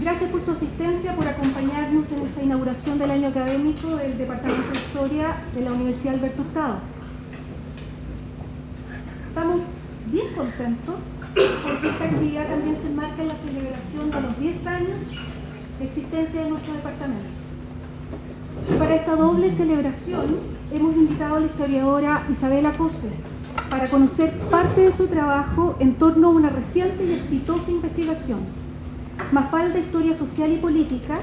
Gracias por su asistencia, por acompañarnos en esta inauguración del año académico del Departamento de Historia de la Universidad Alberto Hurtado. Estamos bien contentos porque esta actividad también se enmarca en la celebración de los 10 años de existencia de nuestro departamento. Y para esta doble celebración hemos invitado a la historiadora Isabela Cose para conocer parte de su trabajo en torno a una reciente y exitosa investigación, Mafalda, Historia Social y Política,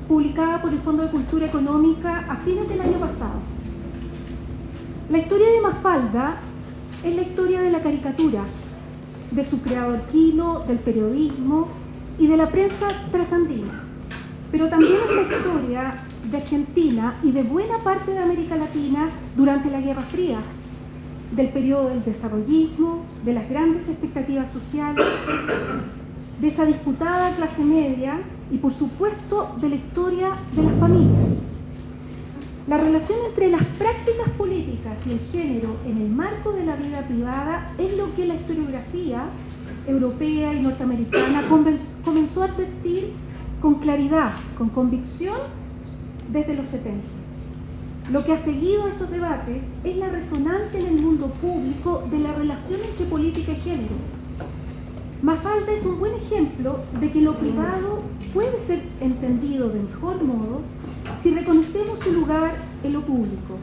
publicada por el Fondo de Cultura Económica a fines del año pasado. La historia de Mafalda es la historia de la caricatura, de su creador Quino, del periodismo y de la prensa trasandina, pero también es la historia de Argentina y de buena parte de América Latina durante la Guerra Fría, del periodo del desarrollismo, de las grandes expectativas sociales, de esa disputada clase media y, por supuesto, de la historia de las familias. La relación entre las prácticas políticas y el género en el marco de la vida privada es lo que la historiografía europea y norteamericana comenzó a advertir con claridad, con convicción, desde los 70. Lo que ha seguido a esos debates es la resonancia en el mundo público de la relación entre política y género. Mafalda es un buen ejemplo de que lo privado puede ser entendido de mejor modo si reconocemos su lugar en lo público.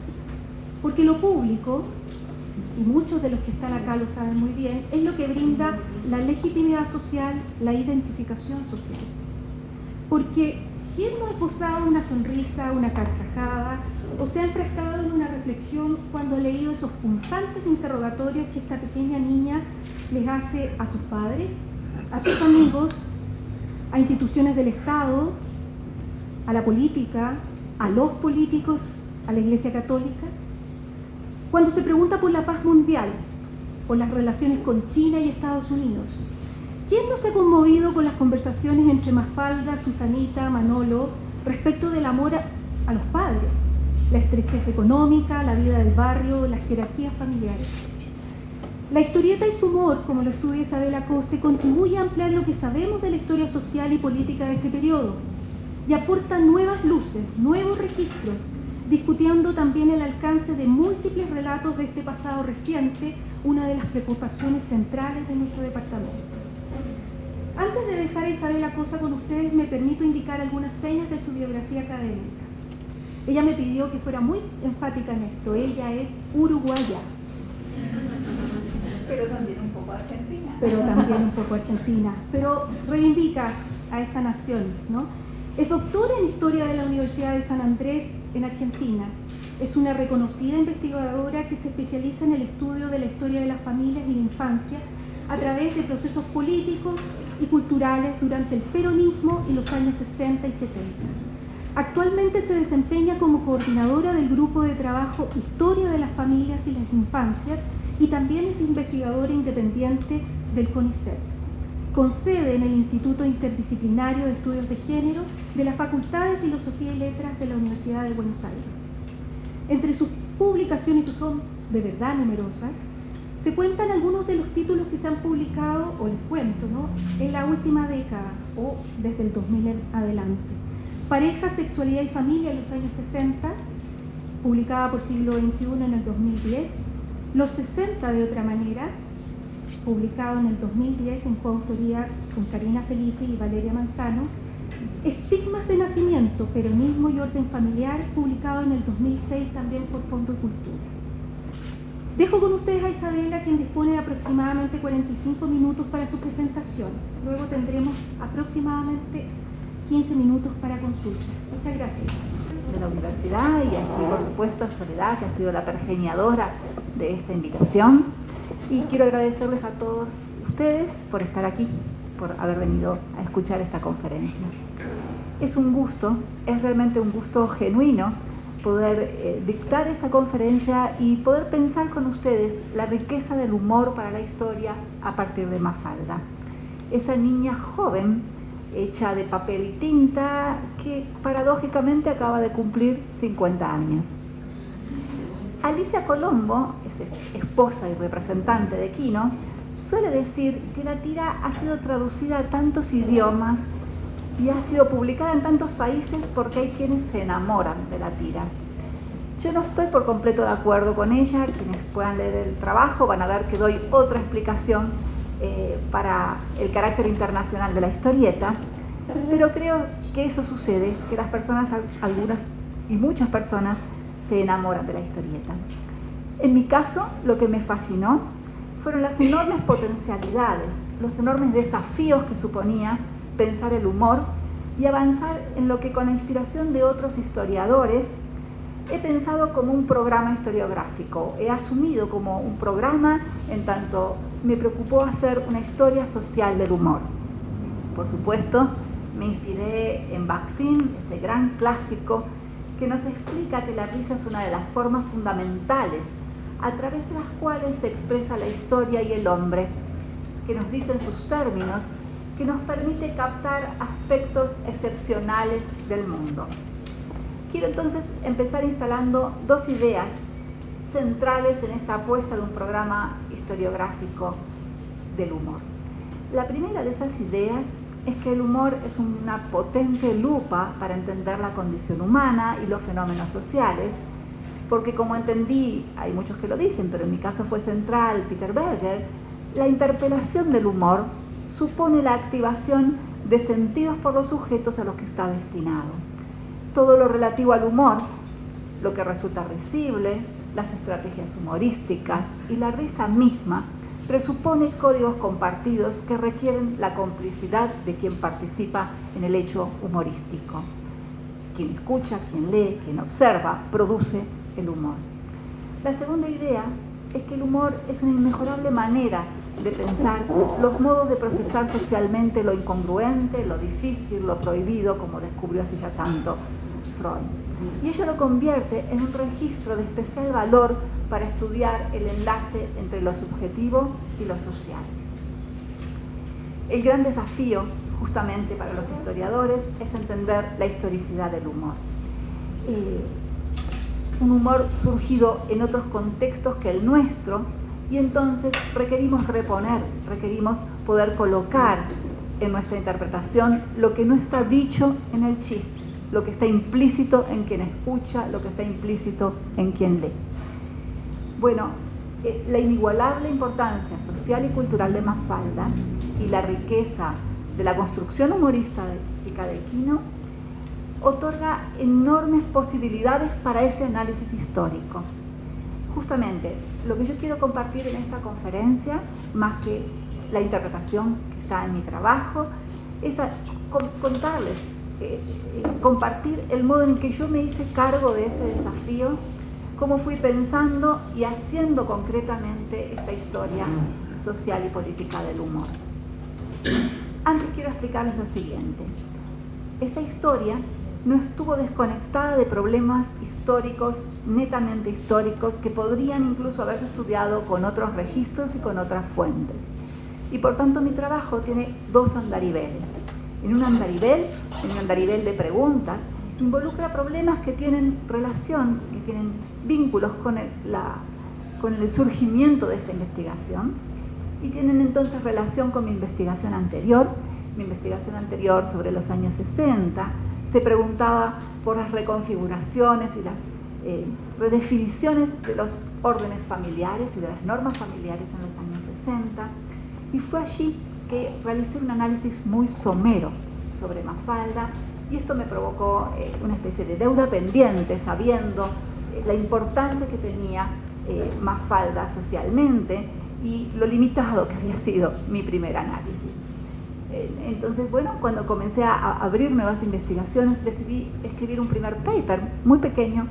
Porque lo público, y muchos de los que están acá lo saben muy bien, es lo que brinda la legitimidad social, la identificación social. Porque ¿quién no ha esbozado una sonrisa, una carcajada, o se ha enfrascado en una reflexión cuando ha leído esos punzantes interrogatorios que esta pequeña niña les hace a sus padres, a sus amigos, a instituciones del Estado, a la política, a los políticos, a la Iglesia Católica? Cuando se pregunta por la paz mundial, por las relaciones con China y Estados Unidos, ¿quién no se ha conmovido con las conversaciones entre Mafalda, Susanita, Manolo respecto del amor a los padres, la estrechez económica, la vida del barrio, las jerarquías familiares? La historieta y su humor, como lo estudia Isabela Cose, contribuye a ampliar lo que sabemos de la historia social y política de este periodo y aporta nuevas luces, nuevos registros, discutiendo también el alcance de múltiples relatos de este pasado reciente, una de las preocupaciones centrales de nuestro departamento. Antes de dejar a Isabela Cose con ustedes, me permito indicar algunas señas de su biografía académica. Ella me pidió que fuera muy enfática en esto. Ella es uruguaya. Pero también un poco argentina. Pero reivindica a esa nación, ¿no? Es doctora en Historia de la Universidad de San Andrés en Argentina. Es una reconocida investigadora que se especializa en el estudio de la historia de las familias y la infancia a través de procesos políticos y culturales durante el peronismo y los años 60 y 70. Actualmente se desempeña como coordinadora del grupo de trabajo Historia de las Familias y las Infancias y también es investigadora independiente del CONICET, con sede en el Instituto Interdisciplinario de Estudios de Género de la Facultad de Filosofía y Letras de la Universidad de Buenos Aires. Entre sus publicaciones, que son de verdad numerosas, se cuentan algunos de los títulos que se han publicado, o les cuento, ¿no?, en la última década o desde el 2000 en adelante. Pareja, Sexualidad y Familia en los años 60, publicada por Siglo XXI en el 2010. Los 60 de otra manera, publicado en el 2010 en coautoría con Karina Felipe y Valeria Manzano. Estigmas de Nacimiento, Peronismo y Orden Familiar, publicado en el 2006 también por Fondo de Cultura. Dejo con ustedes a Isabela, quien dispone de aproximadamente 45 minutos para su presentación. Luego tendremos aproximadamente 15 minutos para consultas. Muchas gracias. De la universidad y aquí, por supuesto, a Soledad, que ha sido la pergeñadora de esta invitación. Y quiero agradecerles a todos ustedes por estar aquí, por haber venido a escuchar esta conferencia. Es un gusto, es realmente un gusto genuino poder dictar esta conferencia y poder pensar con ustedes la riqueza del humor para la historia a partir de Mafalda. Esa niña joven, hecha de papel y tinta, que paradójicamente acaba de cumplir 50 años. Alicia Colombo, es esposa y representante de Quino, suele decir que la tira ha sido traducida a tantos idiomas y ha sido publicada en tantos países porque hay quienes se enamoran de la tira. Yo no estoy por completo de acuerdo con ella. Quienes puedan leer el trabajo van a ver que doy otra explicación para el carácter internacional de la historieta, pero creo que eso sucede, que las personas, algunas y muchas personas, se enamoran de la historieta. En mi caso, lo que me fascinó fueron las enormes potencialidades, los enormes desafíos que suponía pensar el humor y avanzar en lo que, con la inspiración de otros historiadores, he pensado como un programa historiográfico. He asumido como un programa en tanto me preocupó hacer una historia social del humor. Por supuesto, me inspiré en Baksin, ese gran clásico que nos explica que la risa es una de las formas fundamentales a través de las cuales se expresa la historia y el hombre, que nos dice en sus términos que nos permite captar aspectos excepcionales del mundo. Quiero entonces empezar instalando dos ideas centrales en esta apuesta de un programa historiográfico del humor. La primera de esas ideas es que el humor es una potente lupa para entender la condición humana y los fenómenos sociales, porque, como entendí, hay muchos que lo dicen, pero en mi caso fue central Peter Berger, la interpelación del humor supone la activación de sentidos por los sujetos a los que está destinado. Todo lo relativo al humor, lo que resulta risible, las estrategias humorísticas y la risa misma, presupone códigos compartidos que requieren la complicidad de quien participa en el hecho humorístico. Quien escucha, quien lee, quien observa, produce el humor. La segunda idea es que el humor es una inmejorable manera de pensar los modos de procesar socialmente lo incongruente, lo difícil, lo prohibido, como descubrió hace ya tanto Freud. Y ello lo convierte en un registro de especial valor para estudiar el enlace entre lo subjetivo y lo social. El gran desafío, justamente para los historiadores, es entender la historicidad del humor. Un humor surgido en otros contextos que el nuestro, y entonces requerimos reponer, requerimos poder colocar en nuestra interpretación lo que no está dicho en el chiste, lo que está implícito en quien escucha, lo que está implícito en quien lee. Bueno, la inigualable importancia social y cultural de Mafalda y la riqueza de la construcción humorística de Quino otorga enormes posibilidades para ese análisis histórico. Justamente, lo que yo quiero compartir en esta conferencia, más que la interpretación que está en mi trabajo, es contarles, compartir el modo en que yo me hice cargo de ese desafío, cómo fui pensando y haciendo concretamente esta historia social y política del humor. Antes quiero explicarles lo siguiente. Esta historia no estuvo desconectada de problemas históricos, netamente históricos, que podrían incluso haberse estudiado con otros registros y con otras fuentes. Y por tanto mi trabajo tiene dos andariveles. En un andarivel de preguntas, involucra problemas que tienen relación, que tienen vínculos con el surgimiento de esta investigación, y tienen entonces relación con mi investigación anterior sobre los años 60. Se preguntaba por las reconfiguraciones y las redefiniciones de los órdenes familiares y de las normas familiares en los años 60, y fue allí que realicé un análisis muy somero sobre Mafalda, y esto me provocó una especie de deuda pendiente, sabiendo la importancia que tenía Mafalda socialmente y lo limitado que había sido mi primer análisis. Entonces, bueno, cuando comencé a abrir nuevas investigaciones, decidí escribir un primer paper muy pequeño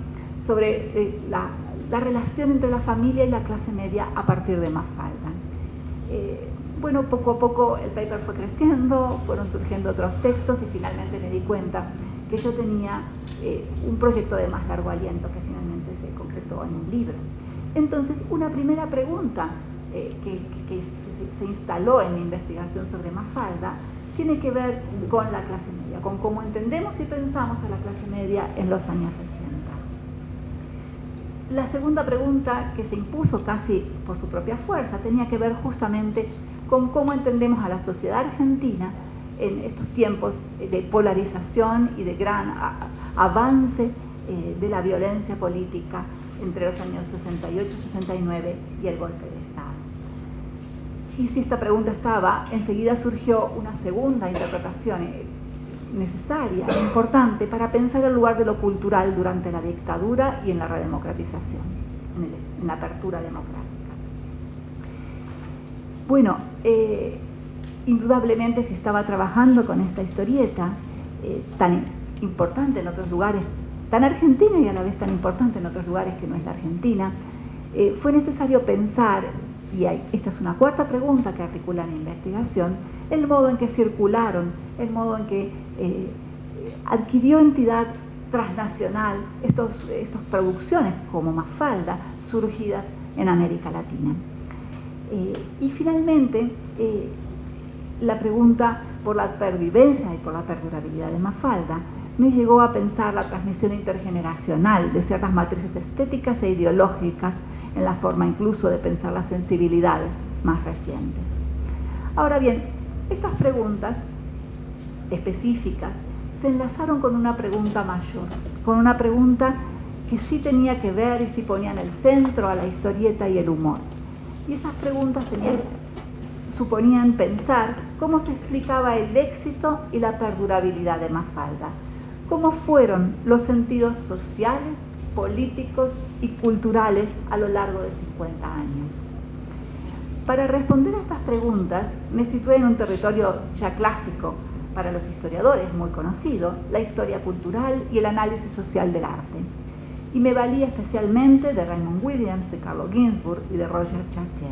sobre la relación entre la familia y la clase media a partir de Mafalda. Bueno, poco a poco el paper fue creciendo, fueron surgiendo otros textos y finalmente me di cuenta que yo tenía un proyecto de más largo aliento que finalmente se concretó en un libro. Entonces, una primera pregunta que se instaló en mi investigación sobre Mafalda tiene que ver con la clase media, con cómo entendemos y pensamos a la clase media en los años 60. La segunda pregunta, que se impuso casi por su propia fuerza, tenía que ver justamente con cómo entendemos a la sociedad argentina en estos tiempos de polarización y de gran avance de la violencia política entre los años 68 y 69 y el golpe de Estado. Y si esta pregunta estaba, enseguida surgió una segunda interpretación necesaria, importante, para pensar el lugar de lo cultural durante la dictadura y en la redemocratización, en la apertura democrática. Bueno, indudablemente se estaba trabajando con esta historieta tan importante en otros lugares, tan argentina y a la vez tan importante en otros lugares que no es la Argentina. Fue necesario pensar, y esta es una cuarta pregunta que articula la investigación, el modo en que circularon, el modo en que adquirió entidad transnacional estas producciones como Mafalda surgidas en América Latina. Y finalmente, la pregunta por la pervivencia y por la perdurabilidad de Mafalda me llegó a pensar la transmisión intergeneracional de ciertas matrices estéticas e ideológicas en la forma incluso de pensar las sensibilidades más recientes. Ahora bien, estas preguntas específicas se enlazaron con una pregunta mayor, con una pregunta que sí tenía que ver y sí ponía en el centro a la historieta y el humor. Y esas preguntas suponían pensar cómo se explicaba el éxito y la perdurabilidad de Mafalda, cómo fueron los sentidos sociales, políticos y culturales a lo largo de 50 años. Para responder a estas preguntas me situé en un territorio ya clásico para los historiadores, muy conocido, la historia cultural y el análisis social del arte. Y me valía especialmente de Raymond Williams, de Carlo Ginzburg y de Roger Chartier.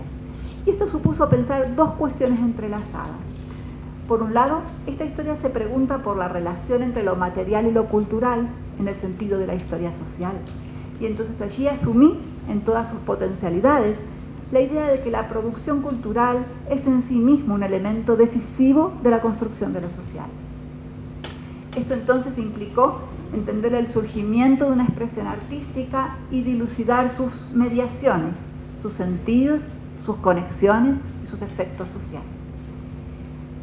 Y esto supuso pensar dos cuestiones entrelazadas. Por un lado, esta historia se pregunta por la relación entre lo material y lo cultural en el sentido de la historia social. Y entonces allí asumí, en todas sus potencialidades, la idea de que la producción cultural es en sí mismo un elemento decisivo de la construcción de lo social. Esto entonces implicó entender el surgimiento de una expresión artística y dilucidar sus mediaciones, sus sentidos, sus conexiones y sus efectos sociales.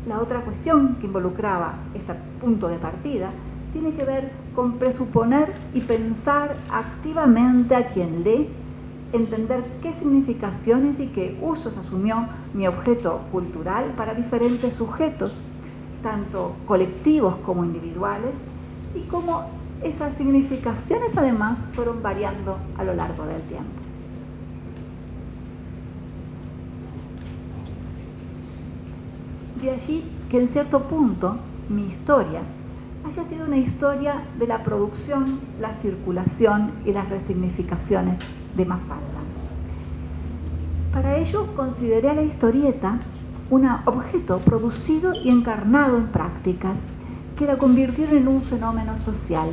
La otra cuestión que involucraba este punto de partida tiene que ver con presuponer y pensar activamente a quien lee, entender qué significaciones y qué usos asumió mi objeto cultural para diferentes sujetos, tanto colectivos como individuales, y cómo esas significaciones además fueron variando a lo largo del tiempo. De allí que en cierto punto mi historia haya sido una historia de la producción, la circulación y las resignificaciones de Mafalda. Para ello consideré a la historieta un objeto producido y encarnado en prácticas que la convirtieron en un fenómeno social,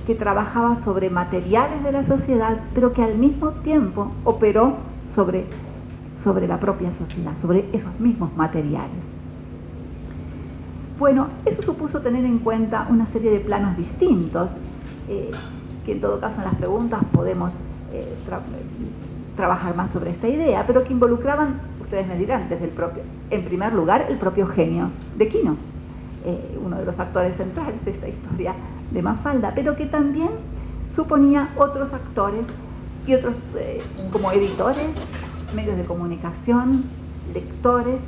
que trabajaba sobre materiales de la sociedad, pero que al mismo tiempo operó sobre la propia sociedad, sobre esos mismos materiales. Bueno, eso supuso tener en cuenta una serie de planos distintos, que en todo caso en las preguntas podemos trabajar más sobre esta idea, pero que involucraban, ustedes me dirán, en primer lugar, el propio genio de Quino, uno de los actores centrales de esta historia de Mafalda, pero que también suponía otros actores y otros como editores, medios de comunicación, lectores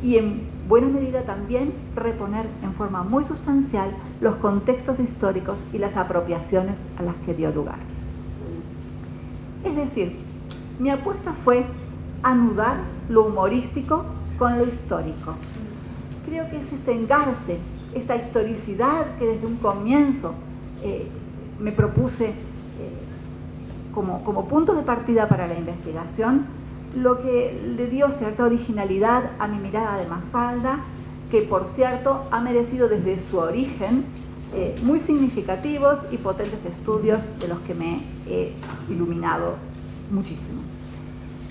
y en buena medida también reponer en forma muy sustancial los contextos históricos y las apropiaciones a las que dio lugar. Es decir, mi apuesta fue anudar lo humorístico con lo histórico. Creo que es este engarce, esta historicidad que desde un comienzo me propuse como punto de partida para la investigación, lo que le dio cierta originalidad a mi mirada de Mafalda, que por cierto ha merecido desde su origen muy significativos y potentes estudios de los que me he iluminado muchísimo.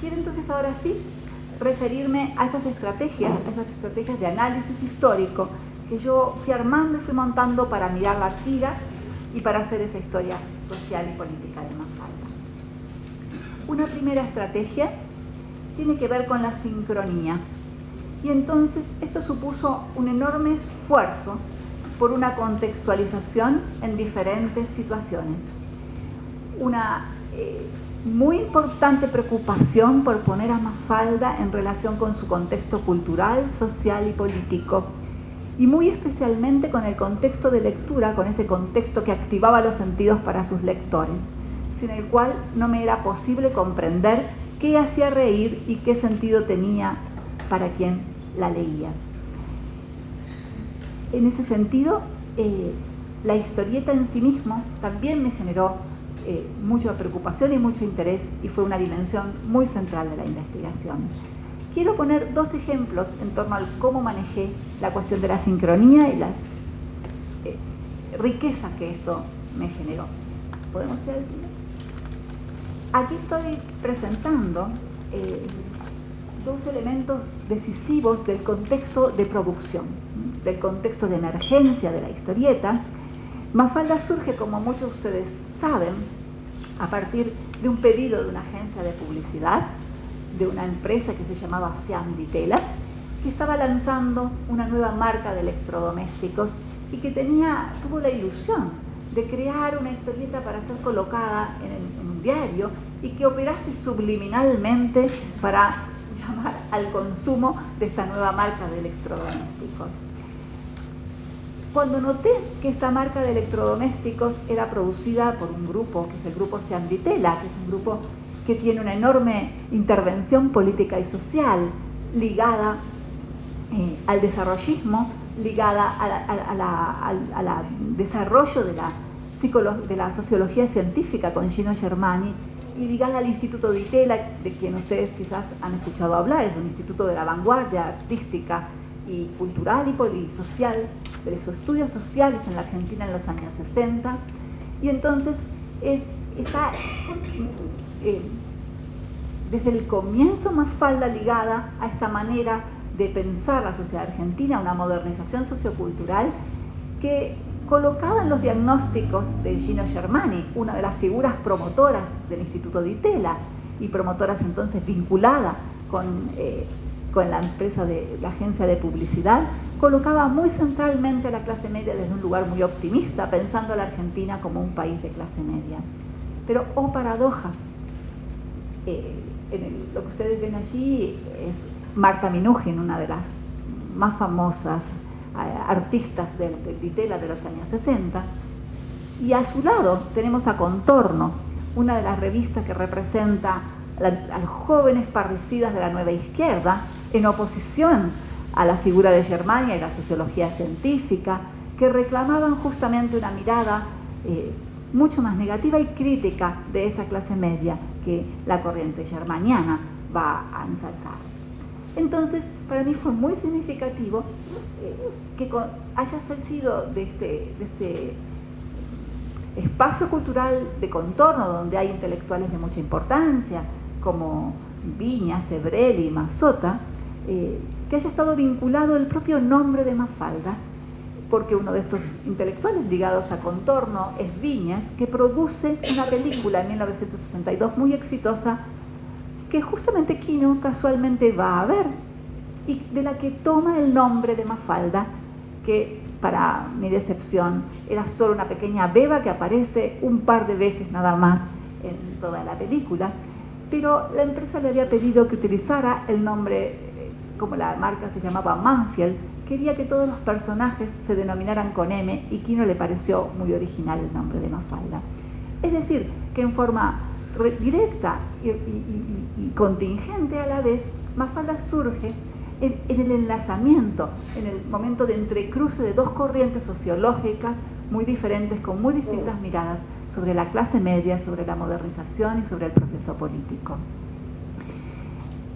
Quiero entonces ahora sí referirme a esas estrategias de análisis histórico que yo fui armando y fui montando para mirar la tira y para hacer esa historia social y política de Mafalda. Una primera estrategia tiene que ver con la sincronía. Y entonces esto supuso un enorme esfuerzo por una contextualización en diferentes situaciones. Una muy importante preocupación por poner a Mafalda en relación con su contexto cultural, social y político, y muy especialmente con el contexto de lectura, con ese contexto que activaba los sentidos para sus lectores, sin el cual no me era posible comprender qué hacía reír y qué sentido tenía para quien la leía. En ese sentido, la historieta en sí mismo también me generó mucha preocupación y mucho interés, y fue una dimensión muy central de la investigación. Quiero poner dos ejemplos en torno a cómo manejé la cuestión de la sincronía y las riquezas que esto me generó. ¿Podemos hacer el tiro? Aquí estoy presentando dos elementos decisivos del contexto de producción, del contexto de emergencia de la historieta. Mafalda surge, como muchos de ustedes saben, a partir de un pedido de una agencia de publicidad, de una empresa que se llamaba Siam Ditela, que estaba lanzando una nueva marca de electrodomésticos y que tuvo la ilusión de crear una historieta para ser colocada en un diario y que operase subliminalmente para llamar al consumo de esta nueva marca de electrodomésticos. Cuando noté que esta marca de electrodomésticos era producida por un grupo, que es el grupo Siam Ditela, que es un grupo que tiene una enorme intervención política y social ligada al desarrollismo, ligada al desarrollo de la sociología científica con Gino Germani, y ligada al Instituto Ditela, de quien ustedes quizás han escuchado hablar. Es un instituto de la vanguardia artística y cultural y social, de los estudios sociales en la Argentina en los años 60, y entonces está desde el comienzo Mafalda ligada a esta manera de pensar la sociedad argentina, una modernización sociocultural que colocaba en los diagnósticos de Gino Germani, una de las figuras promotoras del Instituto Ditela y promotoras entonces vinculada con la empresa de la agencia de publicidad, colocaba muy centralmente a la clase media desde un lugar muy optimista, pensando a la Argentina como un país de clase media. Pero, oh paradoja, lo que ustedes ven allí es Marta Minujín, una de las más famosas artistas del Ditela de los años 60, y a su lado tenemos a Contorno, una de las revistas que representa a los jóvenes parricidas de la nueva izquierda, en oposición a la figura de Germania y la sociología científica, que reclamaban justamente una mirada mucho más negativa y crítica de esa clase media que la corriente germaniana va a ensalzar. Entonces, para mí fue muy significativo que haya sido de este espacio cultural de Contorno, donde hay intelectuales de mucha importancia, como Viñas, Sebrelli, Mazzota, que haya estado vinculado el propio nombre de Mafalda, porque uno de estos intelectuales ligados a Contorno es Viñas, que produce una película en 1962 muy exitosa, que justamente Quino casualmente va a ver, y de la que toma el nombre de Mafalda, que para mi decepción era solo una pequeña beba que aparece un par de veces nada más en toda la película, pero la empresa le había pedido que utilizara el nombre, como la marca se llamaba Manfield, quería que todos los personajes se denominaran con M, y Quino le pareció muy original el nombre de Mafalda. Es decir, que en forma directa y contingente a la vez, Mafalda surge en el enlazamiento, en el momento de entrecruce de dos corrientes sociológicas muy diferentes, con muy distintas miradas sobre la clase media, sobre la modernización y sobre el proceso político.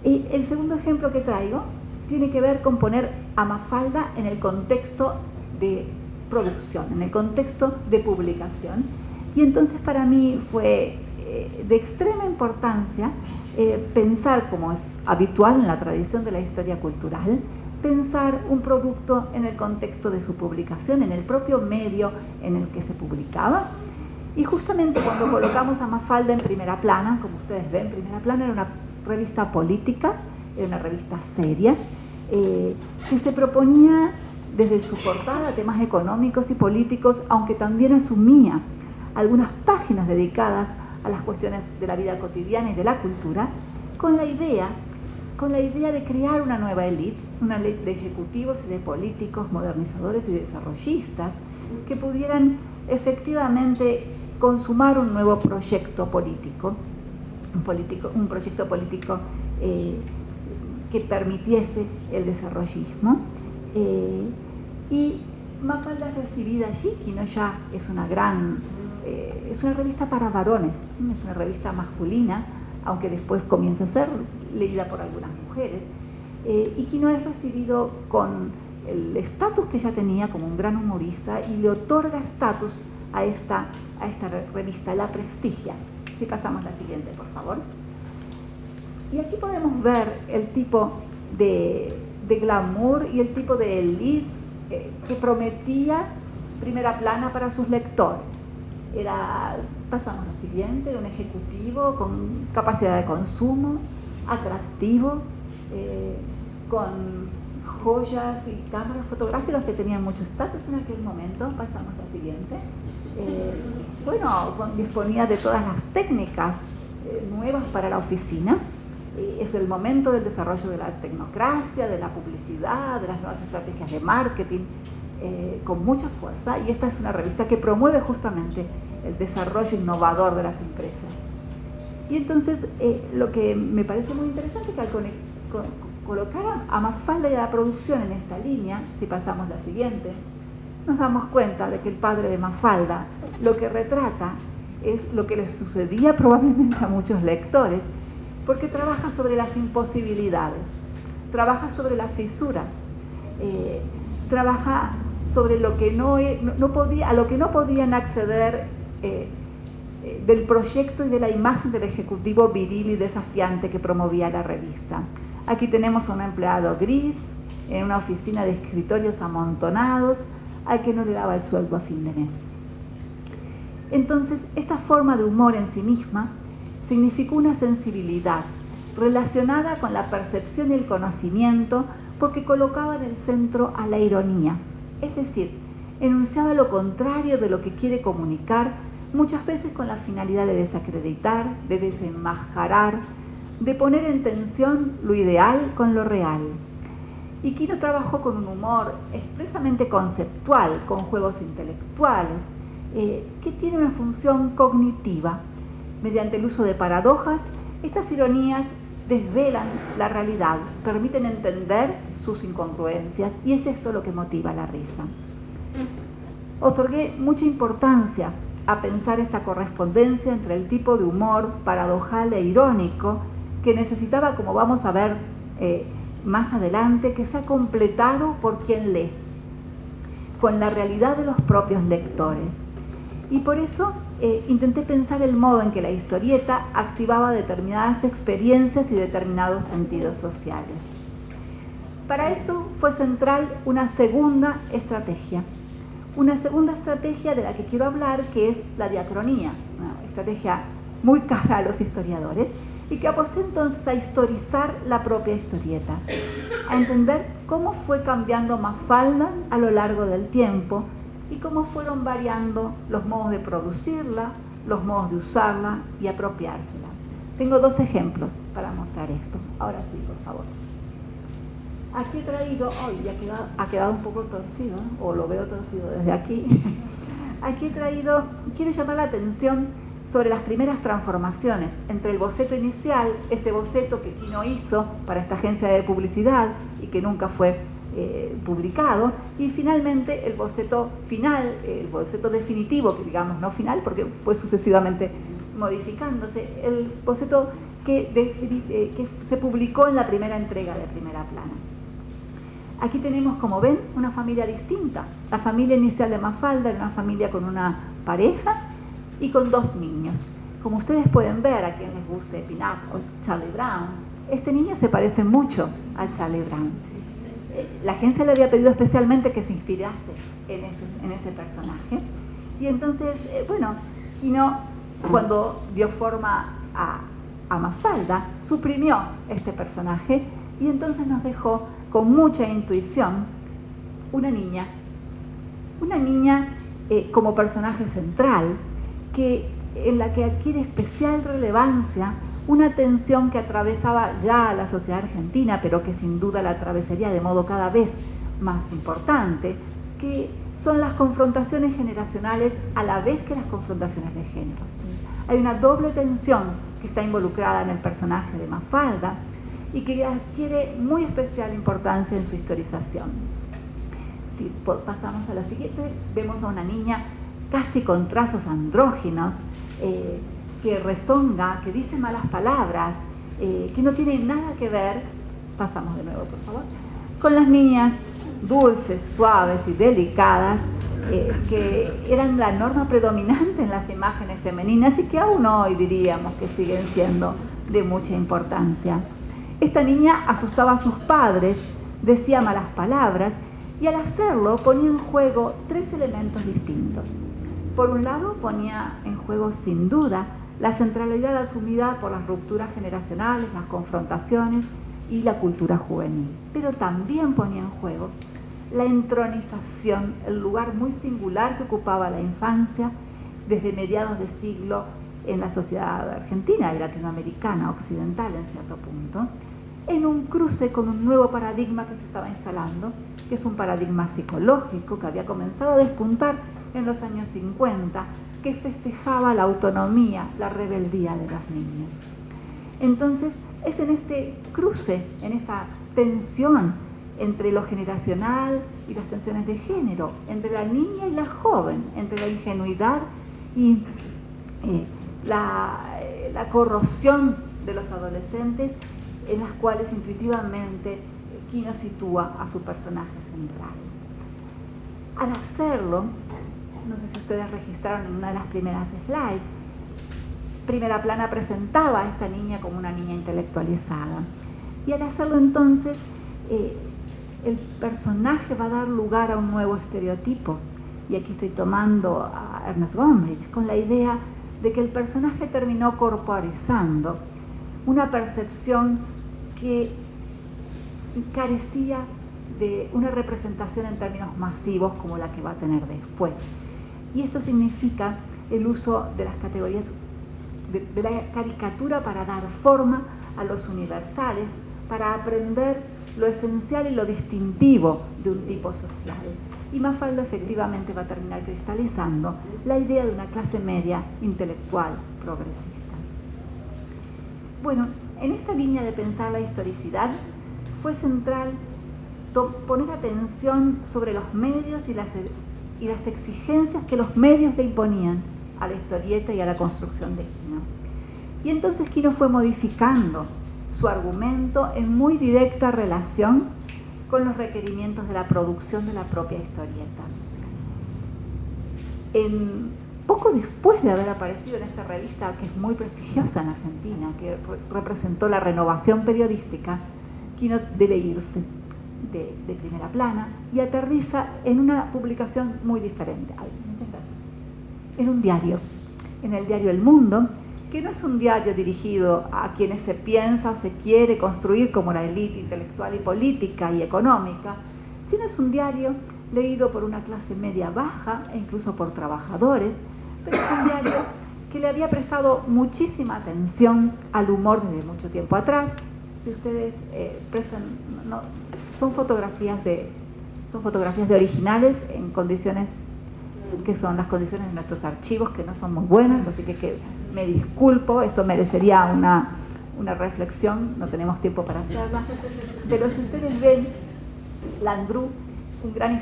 Y el segundo ejemplo que traigo tiene que ver con poner a Mafalda en el contexto de producción, en el contexto de publicación. Y entonces para mí fue de extrema importancia pensar, como es habitual en la tradición de la historia cultural, pensar un producto en el contexto de su publicación, en el propio medio en el que se publicaba. Y justamente cuando colocamos a Mafalda en Primera Plana, como ustedes ven, Primera Plana era una revista política, era una revista seria, que se proponía desde su portada temas económicos y políticos, aunque también asumía algunas páginas dedicadas a las cuestiones de la vida cotidiana y de la cultura, con la idea de crear una nueva élite, una élite de ejecutivos y de políticos, modernizadores y desarrollistas, que pudieran efectivamente consumar un nuevo proyecto político, un proyecto político que permitiese el desarrollismo. Y Mafalda es recibida allí, Quino ya es una revista para varones, es una revista masculina, aunque después comienza a ser leída por algunas mujeres, y Quino es recibido con el estatus que ya tenía como un gran humorista y le otorga estatus a esta revista, la prestigia. Si pasamos la siguiente, por favor. Y aquí podemos ver el tipo de glamour y el tipo de élite que prometía primera plana para sus lectores. Pasamos al siguiente, era un ejecutivo con capacidad de consumo, atractivo, con joyas y cámaras fotográficas que tenían mucho estatus en aquel momento. Pasamos al siguiente. Disponía de todas las técnicas nuevas para la oficina. Es el momento del desarrollo de la tecnocracia, de la publicidad, de las nuevas estrategias de marketing, con mucha fuerza, y esta es una revista que promueve justamente el desarrollo innovador de las empresas. Y entonces lo que me parece muy interesante es que al colocar a Mafalda y a la producción en esta línea, si pasamos la siguiente, nos damos cuenta de que el padre de Mafalda lo que retrata es lo que le sucedía probablemente a muchos lectores, porque trabaja sobre las imposibilidades, trabaja sobre las fisuras, trabaja sobre lo que a lo que no podían acceder del proyecto y de la imagen del ejecutivo viril y desafiante que promovía la revista. Aquí tenemos a un empleado gris en una oficina de escritorios amontonados al que no le daba el sueldo a fin de mes. Entonces, esta forma de humor en sí misma significó una sensibilidad relacionada con la percepción y el conocimiento, porque colocaba en el centro a la ironía, es decir, enunciaba lo contrario de lo que quiere comunicar, muchas veces con la finalidad de desacreditar, de desenmascarar, de poner en tensión lo ideal con lo real. Y Quino trabajó con un humor expresamente conceptual, con juegos intelectuales, que tiene una función cognitiva. Mediante el uso de paradojas, estas ironías desvelan la realidad, permiten entender sus incongruencias, y es esto lo que motiva la risa. Otorgué mucha importancia a pensar esta correspondencia entre el tipo de humor paradojal e irónico que necesitaba, como vamos a ver más adelante, que sea completado por quien lee, con la realidad de los propios lectores. Y por eso intenté pensar el modo en que la historieta activaba determinadas experiencias y determinados sentidos sociales. Para esto fue central una segunda estrategia de la que quiero hablar, que es la diacronía, una estrategia muy cara a los historiadores, y que aposté entonces a historizar la propia historieta, a entender cómo fue cambiando Mafalda a lo largo del tiempo y cómo fueron variando los modos de producirla, los modos de usarla y apropiársela. Tengo dos ejemplos para mostrar esto. Ahora sí, por favor. Aquí he traído, ha quedado un poco torcido, o lo veo torcido desde aquí. Aquí he traído, quiero llamar la atención sobre las primeras transformaciones entre el boceto inicial, ese boceto que Quino hizo para esta agencia de publicidad y que nunca fue publicado, y finalmente el boceto final, el boceto definitivo, que digamos no final porque fue sucesivamente modificándose, el boceto que se publicó en la primera entrega de Primera Plana. Aquí tenemos, como ven, una familia distinta. La familia inicial de Mafalda era una familia con una pareja y con dos niños. Como ustedes pueden ver, a quien les guste Pin-Up o Charlie Brown, este niño se parece mucho a Charlie Brown. La agencia le había pedido especialmente que se inspirase en ese personaje. Y entonces, Quino, cuando dio forma a Mafalda, suprimió este personaje y entonces nos dejó con mucha intuición una niña como personaje central, en la que adquiere especial relevancia una tensión que atravesaba ya a la sociedad argentina, pero que sin duda la atravesaría de modo cada vez más importante, que son las confrontaciones generacionales a la vez que las confrontaciones de género. Hay una doble tensión que está involucrada en el personaje de Mafalda y que adquiere muy especial importancia en su historización. Si pasamos a la siguiente, vemos a una niña casi con trazos andróginos, que rezonga, que dice malas palabras, que no tiene nada que ver, pasamos de nuevo por favor, con las niñas dulces, suaves y delicadas, que eran la norma predominante en las imágenes femeninas y que aún hoy diríamos que siguen siendo de mucha importancia. Esta niña asustaba a sus padres, decía malas palabras y al hacerlo ponía en juego tres elementos distintos. Por un lado, ponía en juego sin duda la centralidad asumida por las rupturas generacionales, las confrontaciones y la cultura juvenil, pero también ponía en juego la entronización, el lugar muy singular que ocupaba la infancia desde mediados de siglo en la sociedad argentina y latinoamericana, occidental en cierto punto, en un cruce con un nuevo paradigma que se estaba instalando, que es un paradigma psicológico que había comenzado a despuntar en los años 50, que festejaba la autonomía, la rebeldía de las niñas. Entonces, es en este cruce, en esta tensión entre lo generacional y las tensiones de género, entre la niña y la joven, entre la ingenuidad y la corrosión de los adolescentes, en las cuales intuitivamente Quino sitúa a su personaje central. Al hacerlo, no sé si ustedes registraron en una de las primeras slides, Primera Plana presentaba a esta niña como una niña intelectualizada. Y al hacerlo entonces, el personaje va a dar lugar a un nuevo estereotipo. Y aquí estoy tomando a Ernest Gombrich con la idea de que el personaje terminó corporizando una percepción que carecía de una representación en términos masivos como la que va a tener después. Y esto significa el uso de las categorías de la caricatura para dar forma a los universales, para aprender lo esencial y lo distintivo de un tipo social. Y Mafalda efectivamente va a terminar cristalizando la idea de una clase media intelectual progresista. Bueno, en esta línea de pensar la historicidad fue central poner atención sobre los medios y las exigencias que los medios le imponían a la historieta y a la construcción de Quino. Y entonces Quino fue modificando su argumento en muy directa relación con los requerimientos de la producción de la propia historieta. Poco después de haber aparecido en esta revista, que es muy prestigiosa en Argentina, que representó la renovación periodística, Quino debe irse de Primera Plana y aterriza en una publicación muy diferente. En un diario, en el diario El Mundo, que no es un diario dirigido a quienes se piensa o se quiere construir como la élite intelectual y política y económica, sino es un diario leído por una clase media baja e incluso por trabajadores, pero es un diario que le había prestado muchísima atención al humor desde mucho tiempo atrás. Si ustedes son fotografías de originales en condiciones que son las condiciones de nuestros archivos, que no son muy buenas, así que me disculpo, eso merecería una reflexión, no tenemos tiempo para hacerla, pero si ustedes ven, Landru, un gran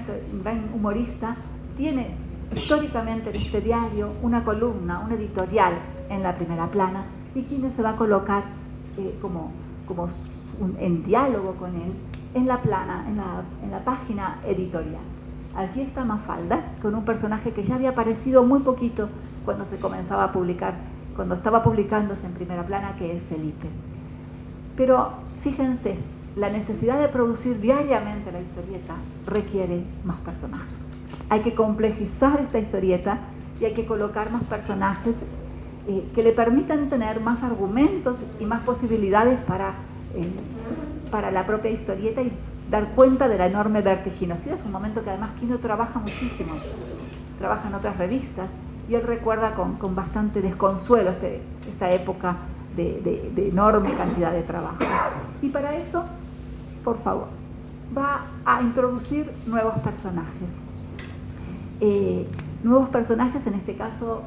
humorista, tiene históricamente en este diario una columna, un editorial en la Primera Plana, y Quino se va a colocar en diálogo con él en la página editorial. Allí está Mafalda, con un personaje que ya había aparecido muy poquito cuando se comenzaba a publicar, cuando estaba publicándose en Primera Plana, que es Felipe. Pero fíjense, la necesidad de producir diariamente la historieta requiere más personajes. Hay que complejizar esta historieta y hay que colocar más personajes que le permitan tener más argumentos y más posibilidades para la propia historieta dar cuenta de la enorme vertiginosidad. Es un momento que además Quino trabaja muchísimo, trabaja en otras revistas, y él recuerda con bastante desconsuelo esta época de enorme cantidad de trabajo. Y para eso, por favor, va a introducir nuevos personajes. Nuevos personajes, en este caso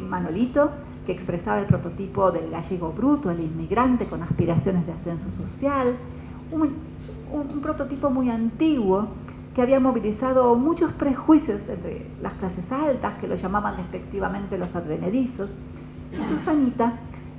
Manolito, que expresaba el prototipo del gallego bruto, el inmigrante con aspiraciones de ascenso social, un prototipo muy antiguo que había movilizado muchos prejuicios entre las clases altas, que lo llamaban despectivamente los advenedizos.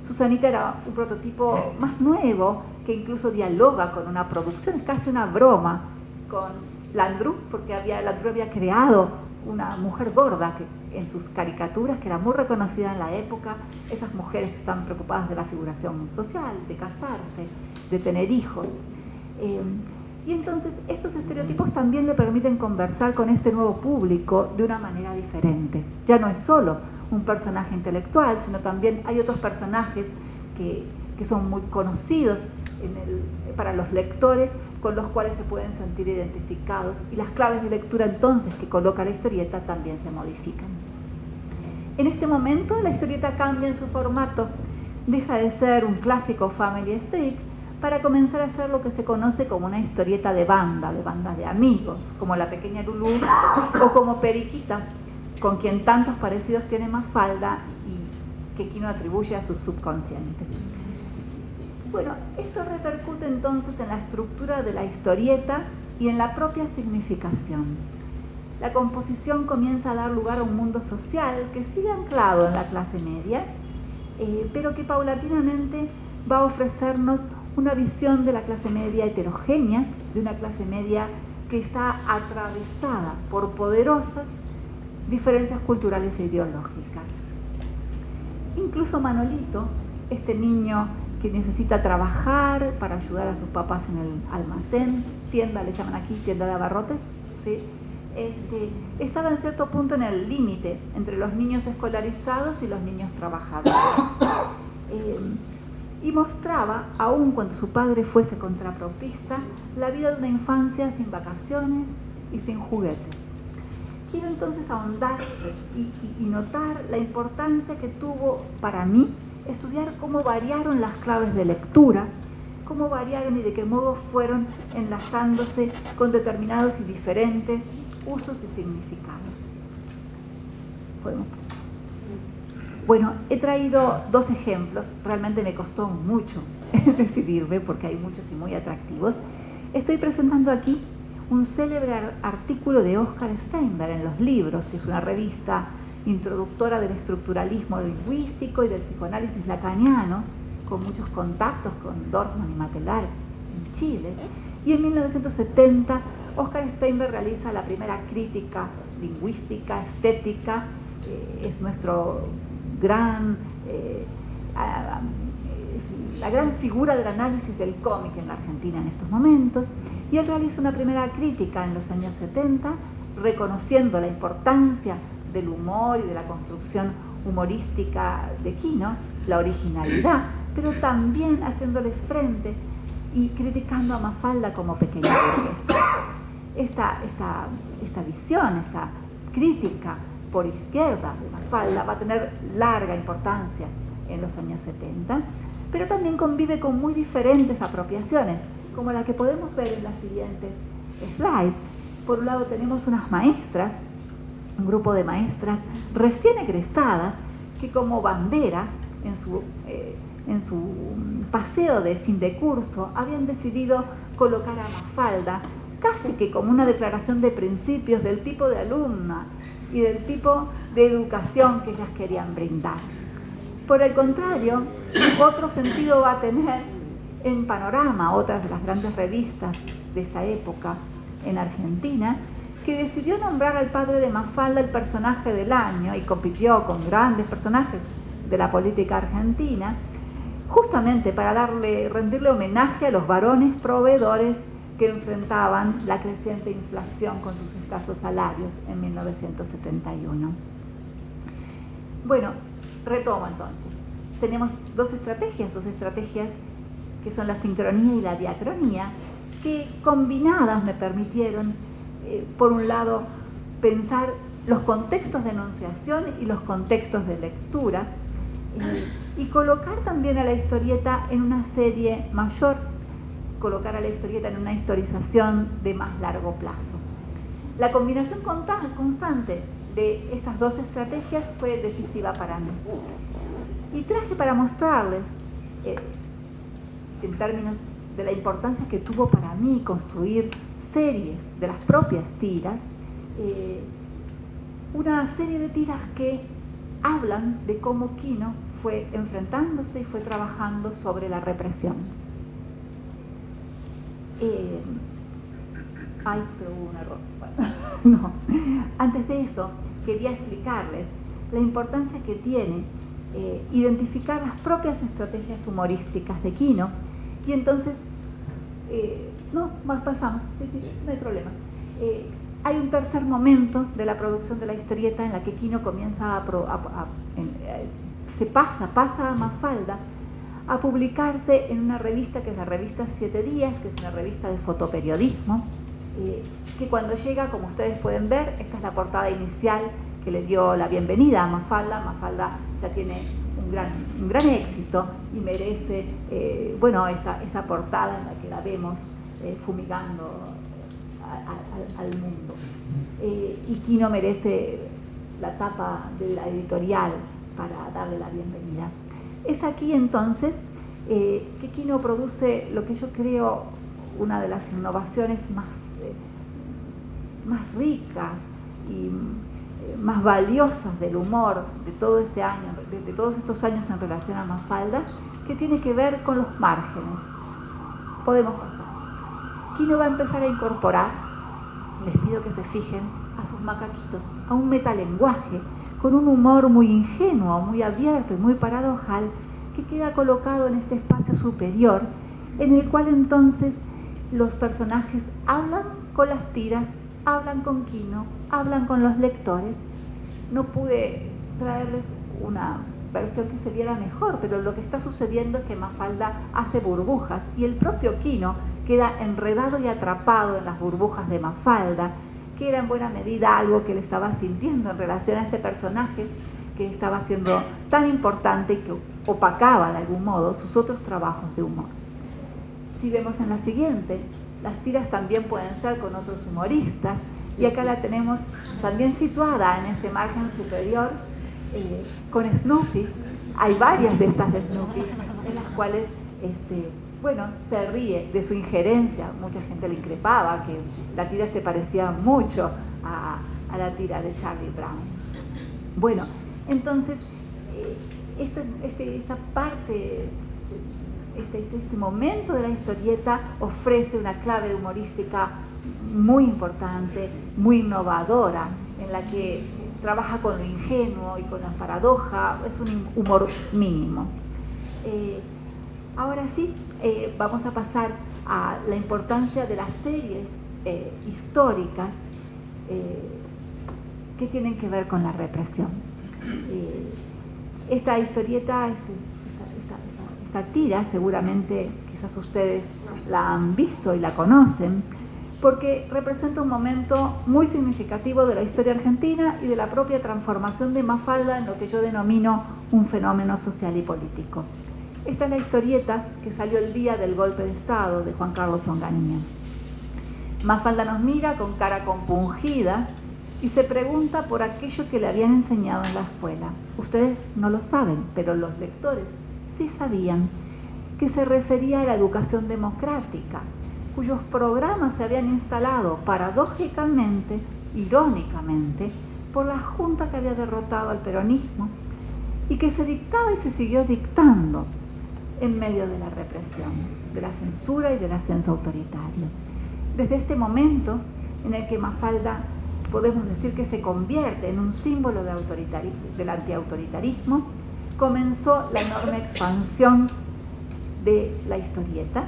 Susanita era un prototipo más nuevo, que incluso dialoga con una producción, es casi una broma con Landru, porque Landru había creado una mujer gorda que, en sus caricaturas, que era muy reconocida en la época, esas mujeres que están preocupadas de la figuración social, de casarse, de tener hijos. Y entonces estos estereotipos también le permiten conversar con este nuevo público de una manera diferente. Ya no es solo un personaje intelectual, sino también hay otros personajes que son muy conocidos para los lectores, con los cuales se pueden sentir identificados, y las claves de lectura entonces que coloca la historieta también se modifican. En este momento la historieta cambia en su formato, deja de ser un clásico family strip para comenzar a ser lo que se conoce como una historieta de banda de amigos, como La Pequeña Lulú o como Periquita, con quien tantos parecidos tiene Mafalda y que Quino atribuye a su subconsciente. Bueno, esto repercute entonces en la estructura de la historieta y en la propia significación. La composición comienza a dar lugar a un mundo social que sigue anclado en la clase media, pero que paulatinamente va a ofrecernos una visión de la clase media heterogénea, de una clase media que está atravesada por poderosas diferencias culturales e ideológicas. Incluso Manolito, este niño que necesita trabajar para ayudar a sus papás en el almacén, tienda, le llaman aquí, tienda de abarrotes, ¿sí? Estaba en cierto punto en el límite entre los niños escolarizados y los niños trabajadores. Y mostraba, aun cuando su padre fuese contrapropista, la vida de una infancia sin vacaciones y sin juguetes. Quiero entonces ahondar y notar la importancia que tuvo para mí estudiar cómo variaron las claves de lectura, cómo variaron y de qué modo fueron enlazándose con determinados y diferentes usos y significados. Bueno, he traído dos ejemplos, realmente me costó mucho decidirme porque hay muchos y muy atractivos. Estoy presentando aquí un célebre artículo de Oscar Steinberg en Los Libros, que es una revista introductora del estructuralismo lingüístico y del psicoanálisis lacaniano, con muchos contactos con Dorfman y Matelar en Chile. Y en 1970 Oscar Steinberg realiza la primera crítica lingüística, estética, es nuestro la gran figura del análisis del cómic en la Argentina en estos momentos, y él realiza una primera crítica en los años 70, reconociendo la importancia del humor y de la construcción humorística de Quino, la originalidad, pero también haciéndole frente y criticando a Mafalda como pequeña burguesa. Esta visión, esta crítica por izquierda de Mafalda va a tener larga importancia en los años 70, pero también convive con muy diferentes apropiaciones, como la que podemos ver en las siguientes slides. Por un lado tenemos unas maestras, un grupo de maestras recién egresadas que como bandera en su paseo de fin de curso habían decidido colocar a Mafalda casi que como una declaración de principios del tipo de alumna y del tipo de educación que ellas querían brindar. Por el contrario, otro sentido va a tener en Panorama, otra de las grandes revistas de esta época en Argentina, que decidió nombrar al padre de Mafalda el personaje del año y compitió con grandes personajes de la política argentina, justamente para rendirle homenaje a los varones proveedores que enfrentaban la creciente inflación con sus escasos salarios en 1971. Bueno, retomo entonces. Tenemos dos estrategias que son la sincronía y la diacronía, que combinadas me permitieron, por un lado, pensar los contextos de enunciación y los contextos de lectura, y colocar también a la historieta en una serie mayor, colocar a la historieta en una historización de más largo plazo. La combinación constante de esas dos estrategias fue decisiva para mí. Y traje para mostrarles, en términos de la importancia que tuvo para mí construir series de las propias tiras, una serie de tiras que hablan de cómo Quino fue enfrentándose y fue trabajando sobre la represión. Pero hubo un error. Bueno, no. Antes de eso, quería explicarles la importancia que tiene identificar las propias estrategias humorísticas de Quino, y entonces, pasamos, sí, no hay problema. Hay un tercer momento de la producción de la historieta en la que Quino comienza pasa a Mafalda a publicarse en una revista que es la revista 7 Días, que es una revista de fotoperiodismo, que cuando llega, como ustedes pueden ver, esta es la portada inicial que le dio la bienvenida a Mafalda. Mafalda ya tiene un gran éxito y merece esa portada en la que la vemos fumigando al mundo. Y Quino merece la tapa de la editorial para darle la bienvenida. Es aquí entonces que Quino produce lo que yo creo una de las innovaciones más ricas y más valiosas del humor de todo este año, de todos estos años en relación a Mafalda, que tiene que ver con los márgenes. Podemos pasar. Quino va a empezar a incorporar, les pido que se fijen, a sus macaquitos, a un metalenguaje, con un humor muy ingenuo, muy abierto y muy paradojal, que queda colocado en este espacio superior, en el cual entonces los personajes hablan con las tiras, hablan con Quino, hablan con los lectores. No pude traerles una versión que se viera mejor, pero lo que está sucediendo es que Mafalda hace burbujas y el propio Quino queda enredado y atrapado en las burbujas de Mafalda, que era en buena medida algo que él estaba sintiendo en relación a este personaje que estaba siendo tan importante y que opacaba de algún modo sus otros trabajos de humor. Si vemos en la siguiente, las tiras también pueden ser con otros humoristas, y acá la tenemos también situada en este margen superior con Snoopy. Hay varias de estas de Snoopy en las cuales se ríe de su injerencia. Mucha gente le increpaba que la tira se parecía mucho a la tira de Charlie Brown. Bueno, entonces esta parte, este momento de la historieta ofrece una clave humorística muy importante, muy innovadora, en la que trabaja con lo ingenuo y con la paradoja. Es un humor mínimo. Ahora sí, vamos a pasar a la importancia de las series históricas que tienen que ver con la represión. Esta historieta, esta tira, seguramente quizás ustedes la han visto y la conocen, porque representa un momento muy significativo de la historia argentina y de la propia transformación de Mafalda en lo que yo denomino un fenómeno social y político. Esta es la historieta que salió el día del golpe de Estado de Juan Carlos Onganía. Mafalda nos mira con cara compungida y se pregunta por aquello que le habían enseñado en la escuela. Ustedes no lo saben, pero los lectores sí sabían, que se refería a la educación democrática, cuyos programas se habían instalado paradójicamente, irónicamente, por la junta que había derrotado al peronismo y que se dictaba y se siguió dictando en medio de la represión, de la censura y del ascenso autoritario. Desde este momento en el que Mafalda, podemos decir que se convierte en un símbolo del antiautoritarismo, comenzó la enorme expansión de la historieta.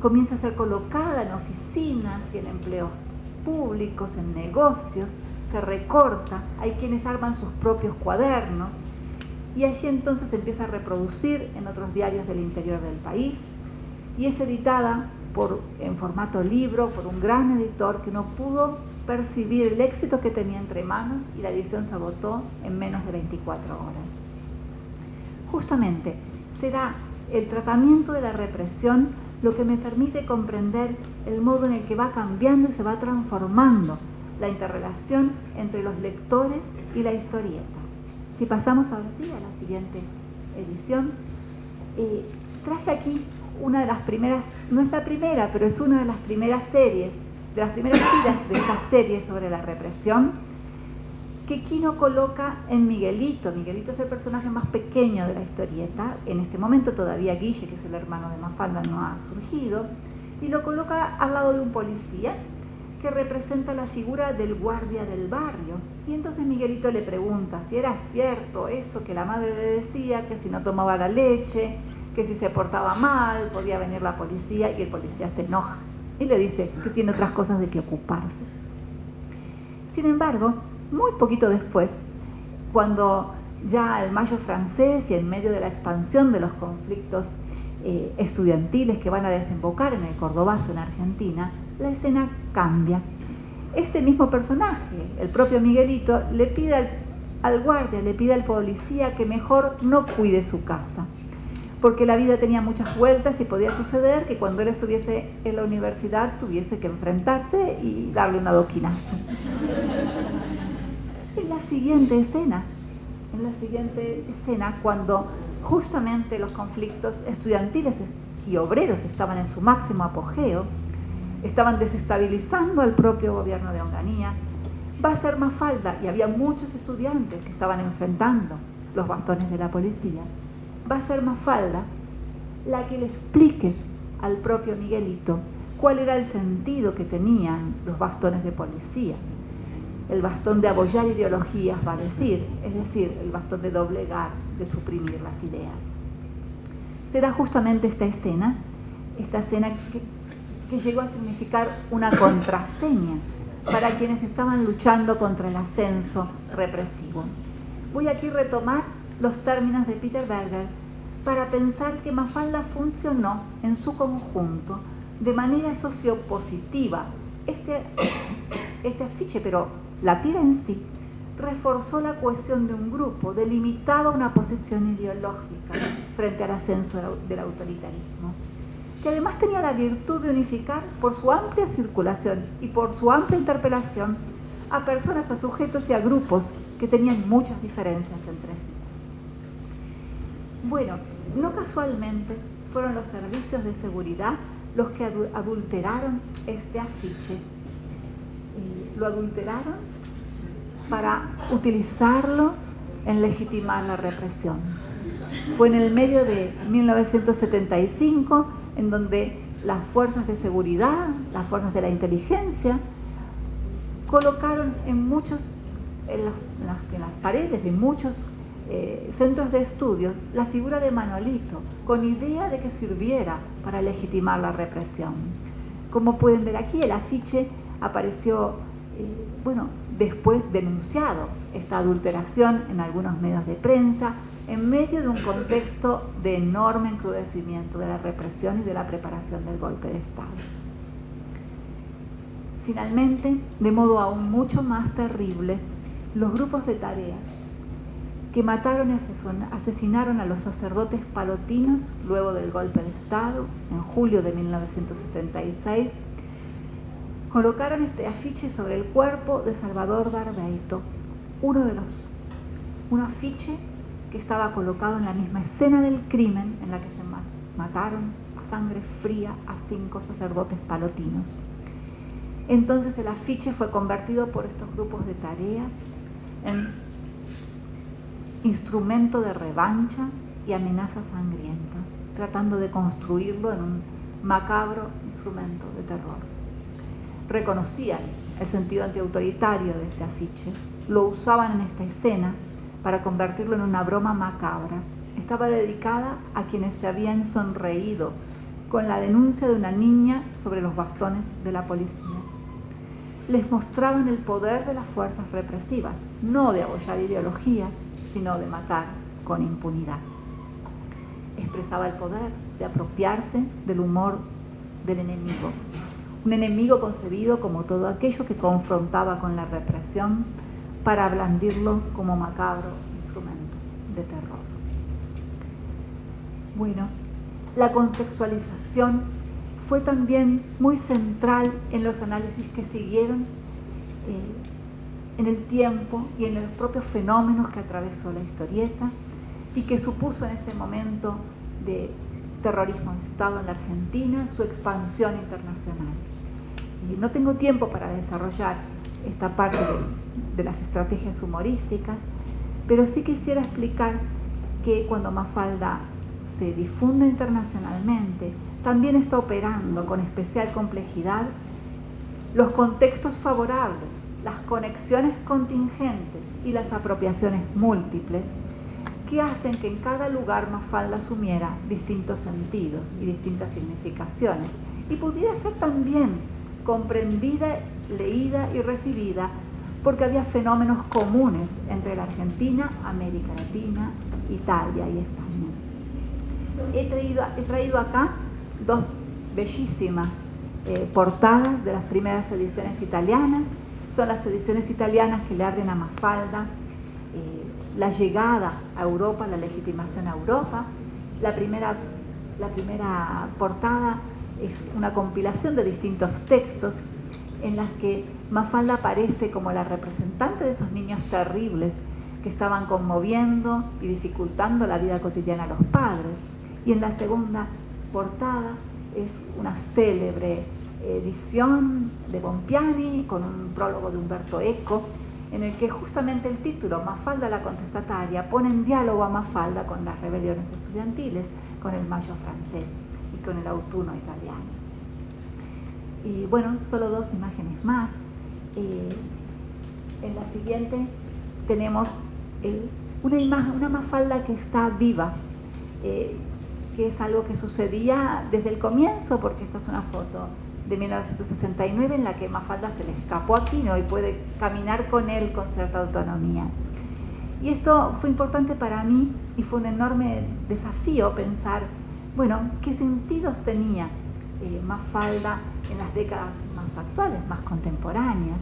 Comienza a ser colocada en oficinas y en empleos públicos, en negocios, se recorta, hay quienes arman sus propios cuadernos, y allí entonces se empieza a reproducir en otros diarios del interior del país, y es editada en formato libro por un gran editor que no pudo percibir el éxito que tenía entre manos y la edición se agotó en menos de 24 horas. Justamente será el tratamiento de la represión lo que me permite comprender el modo en el que va cambiando y se va transformando la interrelación entre los lectores y la historieta. Si pasamos ahora sí a la siguiente edición, traje aquí una de las primeras, no es la primera, pero es una de las primeras series, de las primeras tiras de esta serie sobre la represión, que Quino coloca en Miguelito. Miguelito es el personaje más pequeño de la historieta. En este momento todavía Guille, que es el hermano de Mafalda, no ha surgido, y lo coloca al lado de un policía que representa la figura del guardia del barrio. Y entonces Miguelito le pregunta si era cierto eso que la madre le decía, que si no tomaba la leche, que si se portaba mal, podía venir la policía, y el policía se enoja y le dice que tiene otras cosas de que ocuparse. Sin embargo, muy poquito después, cuando ya el Mayo francés y en medio de la expansión de los conflictos estudiantiles que van a desembocar en el Cordobazo en Argentina, la escena cambia. Este mismo personaje, el propio Miguelito, le pide al guardia, le pide al policía que mejor no cuide su casa, porque la vida tenía muchas vueltas y podía suceder que cuando él estuviese en la universidad tuviese que enfrentarse y darle un adoquinazo. En la siguiente escena, cuando justamente los conflictos estudiantiles y obreros estaban en su máximo apogeo, estaban desestabilizando al propio gobierno de Onganía, va a ser Mafalda, y había muchos estudiantes que estaban enfrentando los bastones de la policía, va a ser Mafalda la que le explique al propio Miguelito cuál era el sentido que tenían los bastones de policía. El bastón de abollar ideologías, va a decir, es decir, el bastón de doblegar, de suprimir las ideas. Será justamente esta escena que llegó a significar una contraseña para quienes estaban luchando contra el ascenso represivo. Voy aquí a retomar los términos de Peter Berger para pensar que Mafalda funcionó en su conjunto de manera sociopositiva. Este afiche, pero la tira en sí, reforzó la cohesión de un grupo, delimitaba una posición ideológica frente al ascenso del autoritarismo, que además tenía la virtud de unificar por su amplia circulación y por su amplia interpelación a personas, a sujetos y a grupos que tenían muchas diferencias entre sí. Bueno, no casualmente fueron los servicios de seguridad los que adulteraron este afiche. Lo adulteraron para utilizarlo en legitimar la represión. Fue en el medio de 1975 en donde las fuerzas de seguridad, las fuerzas de la inteligencia, colocaron en las paredes de muchos centros de estudios la figura de Manolito, con idea de que sirviera para legitimar la represión. Como pueden ver aquí, el afiche apareció, después denunciado esta adulteración en algunos medios de prensa, en medio de un contexto de enorme encrudecimiento de la represión y de la preparación del golpe de Estado. Finalmente, de modo aún mucho más terrible, los grupos de tareas que mataron y asesinaron a los sacerdotes palotinos luego del golpe de Estado, en julio de 1976, colocaron este afiche sobre el cuerpo de Salvador Barbeito, un afiche que estaba colocado en la misma escena del crimen en la que se mataron a sangre fría a 5 sacerdotes palotinos. Entonces el afiche fue convertido por estos grupos de tareas en instrumento de revancha y amenaza sangrienta, tratando de construirlo en un macabro instrumento de terror. Reconocían el sentido antiautoritario de este afiche, lo usaban en esta escena para convertirlo en una broma macabra. Estaba dedicada a quienes se habían sonreído con la denuncia de una niña sobre los bastones de la policía. Les mostraban el poder de las fuerzas represivas, no de abollar ideologías, sino de matar con impunidad. Expresaba el poder de apropiarse del humor del enemigo. Un enemigo concebido como todo aquello que confrontaba con la represión para blandirlo como macabro instrumento de terror. Bueno, la contextualización fue también muy central en los análisis que siguieron en el tiempo y en los propios fenómenos que atravesó la historieta y que supuso en este momento de terrorismo de Estado en la Argentina su expansión internacional. Y no tengo tiempo para desarrollar esta parte de las estrategias humorísticas, pero sí quisiera explicar que cuando Mafalda se difunde internacionalmente, también está operando con especial complejidad los contextos favorables, las conexiones contingentes y las apropiaciones múltiples que hacen que en cada lugar Mafalda asumiera distintos sentidos y distintas significaciones y pudiera ser también comprendida, leída y recibida porque había fenómenos comunes entre la Argentina, América Latina, Italia y España. He traído acá dos bellísimas portadas de las primeras ediciones italianas. Son las ediciones italianas que le abren a Mafalda la llegada a Europa, la legitimación a Europa. La primera portada es una compilación de distintos textos en las que Mafalda aparece como la representante de esos niños terribles que estaban conmoviendo y dificultando la vida cotidiana a los padres. Y en la segunda portada es una célebre edición de Bompiani con un prólogo de Umberto Eco, en el que justamente el título Mafalda la contestataria pone en diálogo a Mafalda con las rebeliones estudiantiles, con el Mayo francés y con el autunno italiano. Y bueno, solo dos imágenes más. En la siguiente tenemos una Mafalda que está viva, que es algo que sucedía desde el comienzo, porque esta es una foto de 1969 en la que Mafalda se le escapó a Quino y puede caminar con él con cierta autonomía. Y esto fue importante para mí y fue un enorme desafío pensar, bueno, qué sentidos tenía Mafalda en las décadas más actuales, más contemporáneas.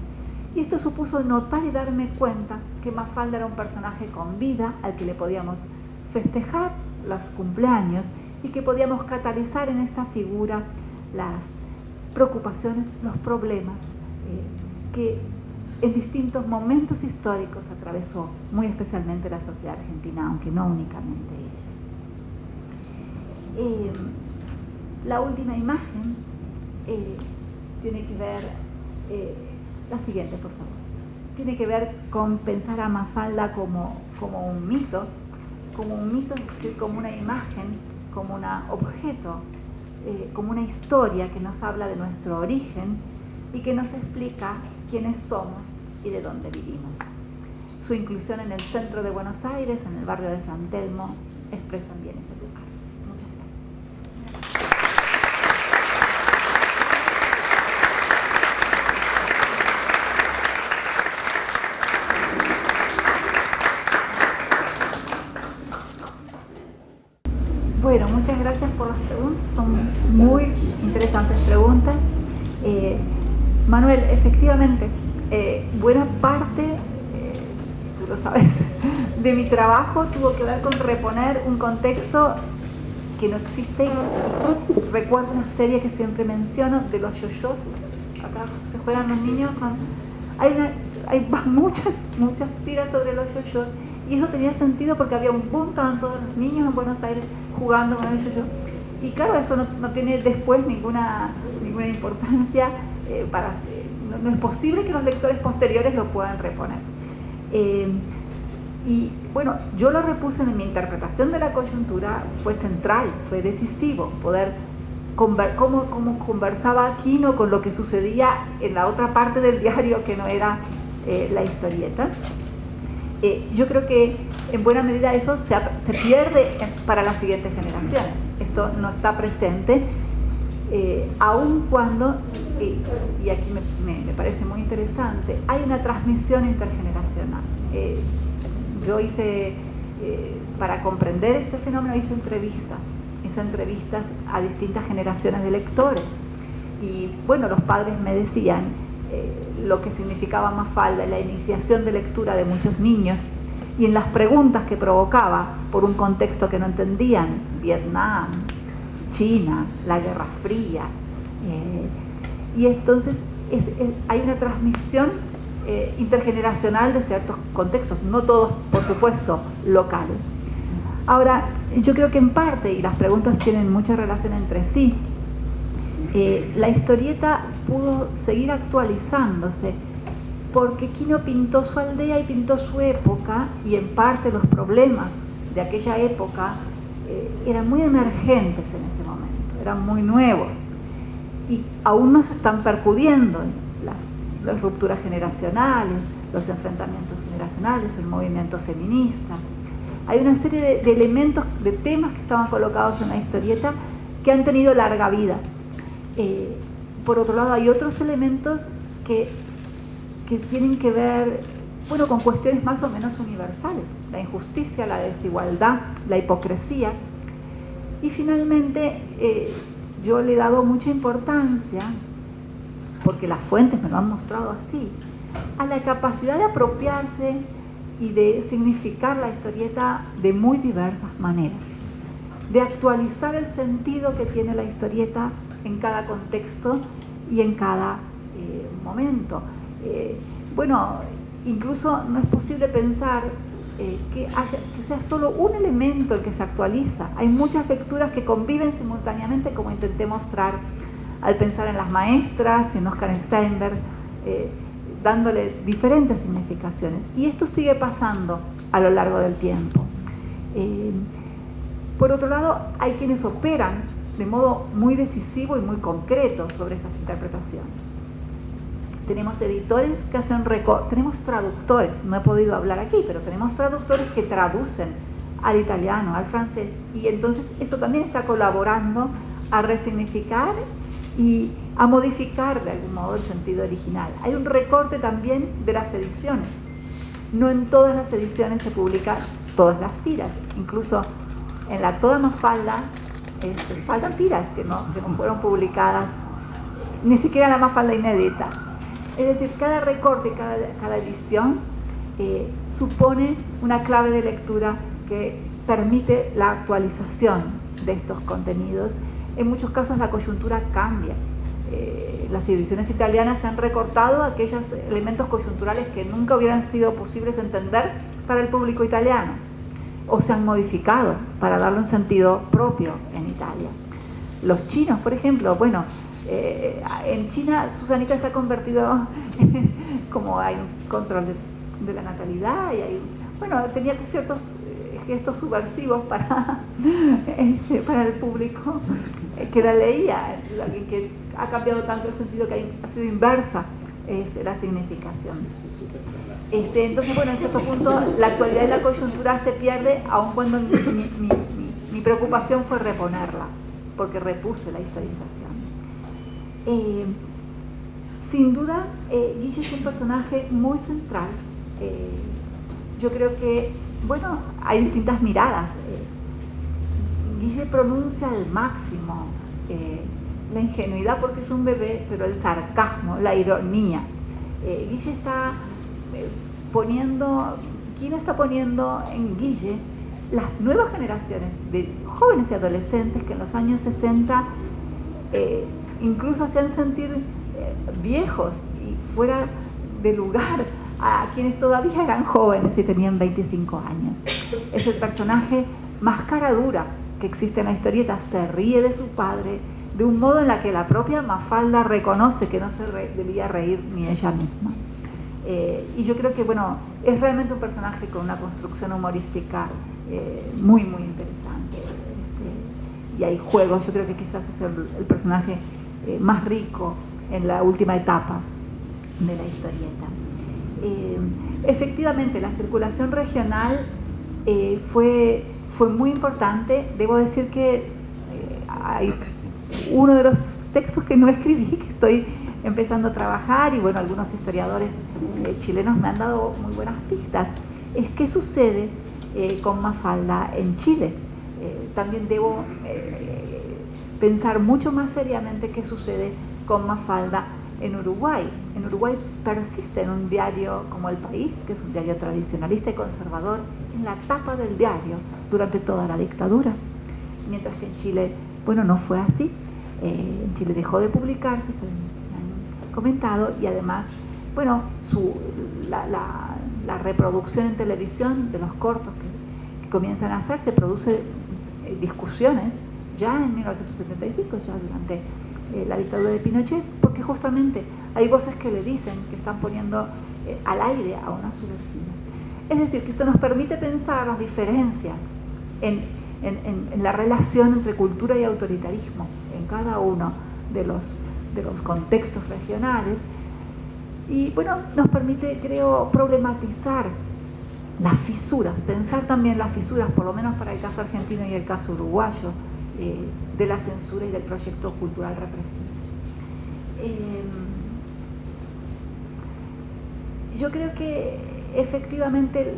Y esto supuso notar y darme cuenta que Mafalda era un personaje con vida al que le podíamos festejar los cumpleaños y que podíamos catalizar en esta figura las preocupaciones, los problemas que en distintos momentos históricos atravesó muy especialmente la sociedad argentina, aunque no únicamente ella. La última imagen tiene que ver, la siguiente por favor, tiene que ver con pensar a Mafalda como un mito, es decir, como una imagen, como un objeto, como una historia que nos habla de nuestro origen y que nos explica quiénes somos y de dónde vivimos. Su inclusión en el centro de Buenos Aires, en el barrio de San Telmo, expresan bien ese lugar. Muchas gracias. Bueno, muchas gracias por las preguntas, son muy interesantes preguntas. Manuel, efectivamente, buena parte, tú lo sabes, de mi trabajo tuvo que ver con reponer un contexto que no existe y recuerdo una serie que siempre menciono de los yoyos. Acá se juegan los niños con... Hay muchas tiras sobre los yoyos y eso tenía sentido porque había un boom, estaban todos los niños en Buenos Aires jugando con el yoyo. Y claro, eso no tiene después ninguna importancia no es posible que los lectores posteriores lo puedan reponer. Y bueno, yo lo repuse en mi interpretación de la coyuntura, fue central, fue decisivo, poder cómo conversaba Aquino con lo que sucedía en la otra parte del diario que no era la historieta. Yo creo que en buena medida eso se pierde para las siguientes generaciones. Esto no está presente, aun cuando, y aquí me parece muy interesante, hay una transmisión intergeneracional. Yo hice, para comprender este fenómeno, hice entrevistas a distintas generaciones de lectores Y bueno, los padres me decían lo que significaba Mafalda, la iniciación de lectura de muchos niños, y en las preguntas que provocaba por un contexto que no entendían: Vietnam, China, la Guerra Fría. Y entonces hay una transmisión intergeneracional de ciertos contextos, no todos, por supuesto, locales. Ahora, yo creo que en parte, y las preguntas tienen mucha relación entre sí, la historieta pudo seguir actualizándose porque Quino pintó su aldea y pintó su época, y en parte los problemas de aquella época eran muy emergentes en ese momento, eran muy nuevos y aún no se están percudiendo las rupturas generacionales, los enfrentamientos generacionales, el movimiento feminista. Hay una serie de elementos, de temas que estaban colocados en la historieta que han tenido larga vida. Por otro lado, hay otros elementos que tienen que ver, bueno, con cuestiones más o menos universales: la injusticia, la desigualdad, la hipocresía. Y finalmente, yo le he dado mucha importancia, porque las fuentes me lo han mostrado así, a la capacidad de apropiarse y de significar la historieta de muy diversas maneras, de actualizar el sentido que tiene la historieta en cada contexto y en cada momento. Bueno, incluso no es posible pensar que sea solo un elemento el que se actualiza. Hay muchas lecturas que conviven simultáneamente, como intenté mostrar al pensar en las maestras, en Oscar Steinberg, dándole diferentes significaciones. Y esto sigue pasando a lo largo del tiempo. Por otro lado, hay quienes operan de modo muy decisivo y muy concreto sobre estas interpretaciones. Tenemos editores que hacen tenemos traductores, no he podido hablar aquí, pero tenemos traductores que traducen al italiano, al francés, y entonces eso también está colaborando a resignificar y a modificar de algún modo el sentido original. Hay un recorte también de las ediciones. No en todas las ediciones se publican todas las tiras, incluso en la Toda Mafalda faltan tiras que no fueron publicadas, ni siquiera la Mafalda inédita. Es decir, cada recorte, cada edición supone una clave de lectura que permite la actualización de estos contenidos. En muchos casos la coyuntura cambia. Las ediciones italianas han recortado aquellos elementos coyunturales que nunca hubieran sido posibles de entender para el público italiano, o se han modificado para darle un sentido propio en Italia. Los chinos, por ejemplo, bueno, en China Susanita se ha convertido como hay un control de la natalidad, y hay, bueno, tenía ciertos gestos subversivos para el público que la leía, que ha cambiado tanto el sentido que ha sido inversa la significación. Entonces, bueno, en cierto punto la actualidad y la coyuntura se pierde, aun cuando mi preocupación fue reponerla, porque repuse la historización. Sin duda, Guille es un personaje muy central. Yo creo que, bueno, hay distintas miradas. Guille pronuncia al máximo la ingenuidad porque es un bebé, pero el sarcasmo, la ironía. Guille está ¿quién está poniendo en Guille las nuevas generaciones de jóvenes y adolescentes que en los años 60 incluso hacían sentir viejos y fuera de lugar a quienes todavía eran jóvenes y tenían 25 años? Es el personaje más cara dura que existe en la historieta. Se ríe de su padre de un modo en la que la propia Mafalda reconoce que no se debía reír ni ella misma. Y yo creo que, bueno, es realmente un personaje con una construcción humorística muy, muy interesante. Y hay juegos, yo creo que quizás es el personaje más rico en la última etapa de la historieta. Efectivamente, la circulación regional fue muy importante. Debo decir que hay uno de los textos que no escribí, que estoy empezando a trabajar, y bueno, algunos historiadores chilenos me han dado muy buenas pistas, es qué sucede con Mafalda en Chile. También debo pensar mucho más seriamente qué sucede con Mafalda en Uruguay. En Uruguay persiste en un diario como El País, que es un diario tradicionalista y conservador, en la tapa del diario durante toda la dictadura. Mientras que en Chile, bueno, no fue así. En Chile dejó de publicarse, se han comentado, y además, bueno, la reproducción en televisión de los cortos que comienzan a hacerse, produce discusiones ya en 1975, ya durante la dictadura de Pinochet, porque justamente hay voces que le dicen que están poniendo al aire a una su vecina. Es decir, que esto nos permite pensar las diferencias en la relación entre cultura y autoritarismo en cada uno de los contextos regionales, y bueno, nos permite, creo, problematizar las fisuras, pensar también las fisuras, por lo menos para el caso argentino y el caso uruguayo, de la censura y del proyecto cultural represivo. Yo creo que efectivamente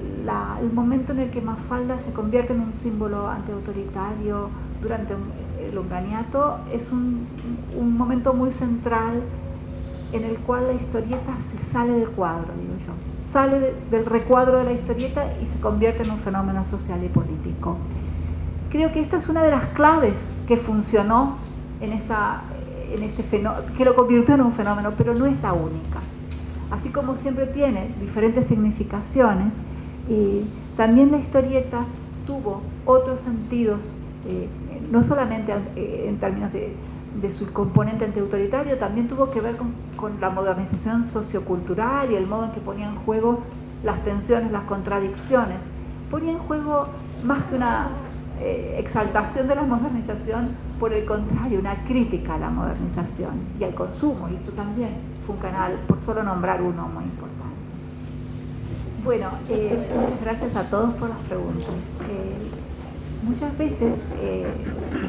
el momento en el que Mafalda se convierte en un símbolo antiautoritario durante el Onganiato es un momento muy central en el cual la historieta se sale del cuadro, digo yo. Sale del recuadro de la historieta y se convierte en un fenómeno social y político. Creo que esta es una de las claves que funcionó en este fenómeno, que lo convirtió en un fenómeno, pero no es la única. Así como siempre tiene diferentes significaciones, también la historieta tuvo otros sentidos, no solamente en términos de su componente antiautoritario, también tuvo que ver con la modernización sociocultural y el modo en que ponía en juego las tensiones, las contradicciones. Ponía en juego más que una exaltación de la modernización, por el contrario, una crítica a la modernización y al consumo, y esto también fue un canal, por solo nombrar uno, muy importante. Bueno, muchas gracias a todos por las preguntas. Muchas veces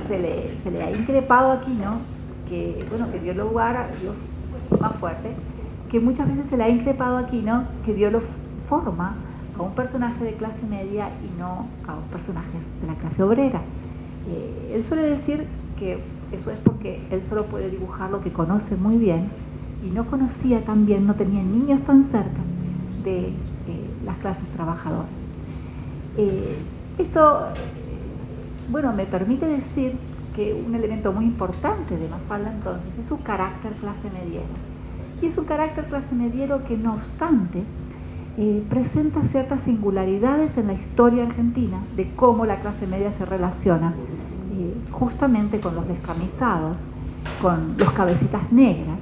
se le ha increpado aquí, ¿no? Que, bueno, que dio lugar a Dios más fuerte, que muchas veces se le ha increpado aquí, ¿no? Que dio forma a un personaje de clase media y no a un personaje de la clase obrera. Él suele decir que eso es porque él solo puede dibujar lo que conoce muy bien, y no conocía tan bien, no tenía niños tan cerca de las clases trabajadoras. Esto, bueno, me permite decir que un elemento muy importante de Mafalda entonces es su carácter clase mediero. Y es un carácter clase mediero que, no obstante, presenta ciertas singularidades en la historia argentina de cómo la clase media se relaciona justamente con los descamisados, con los cabecitas negras.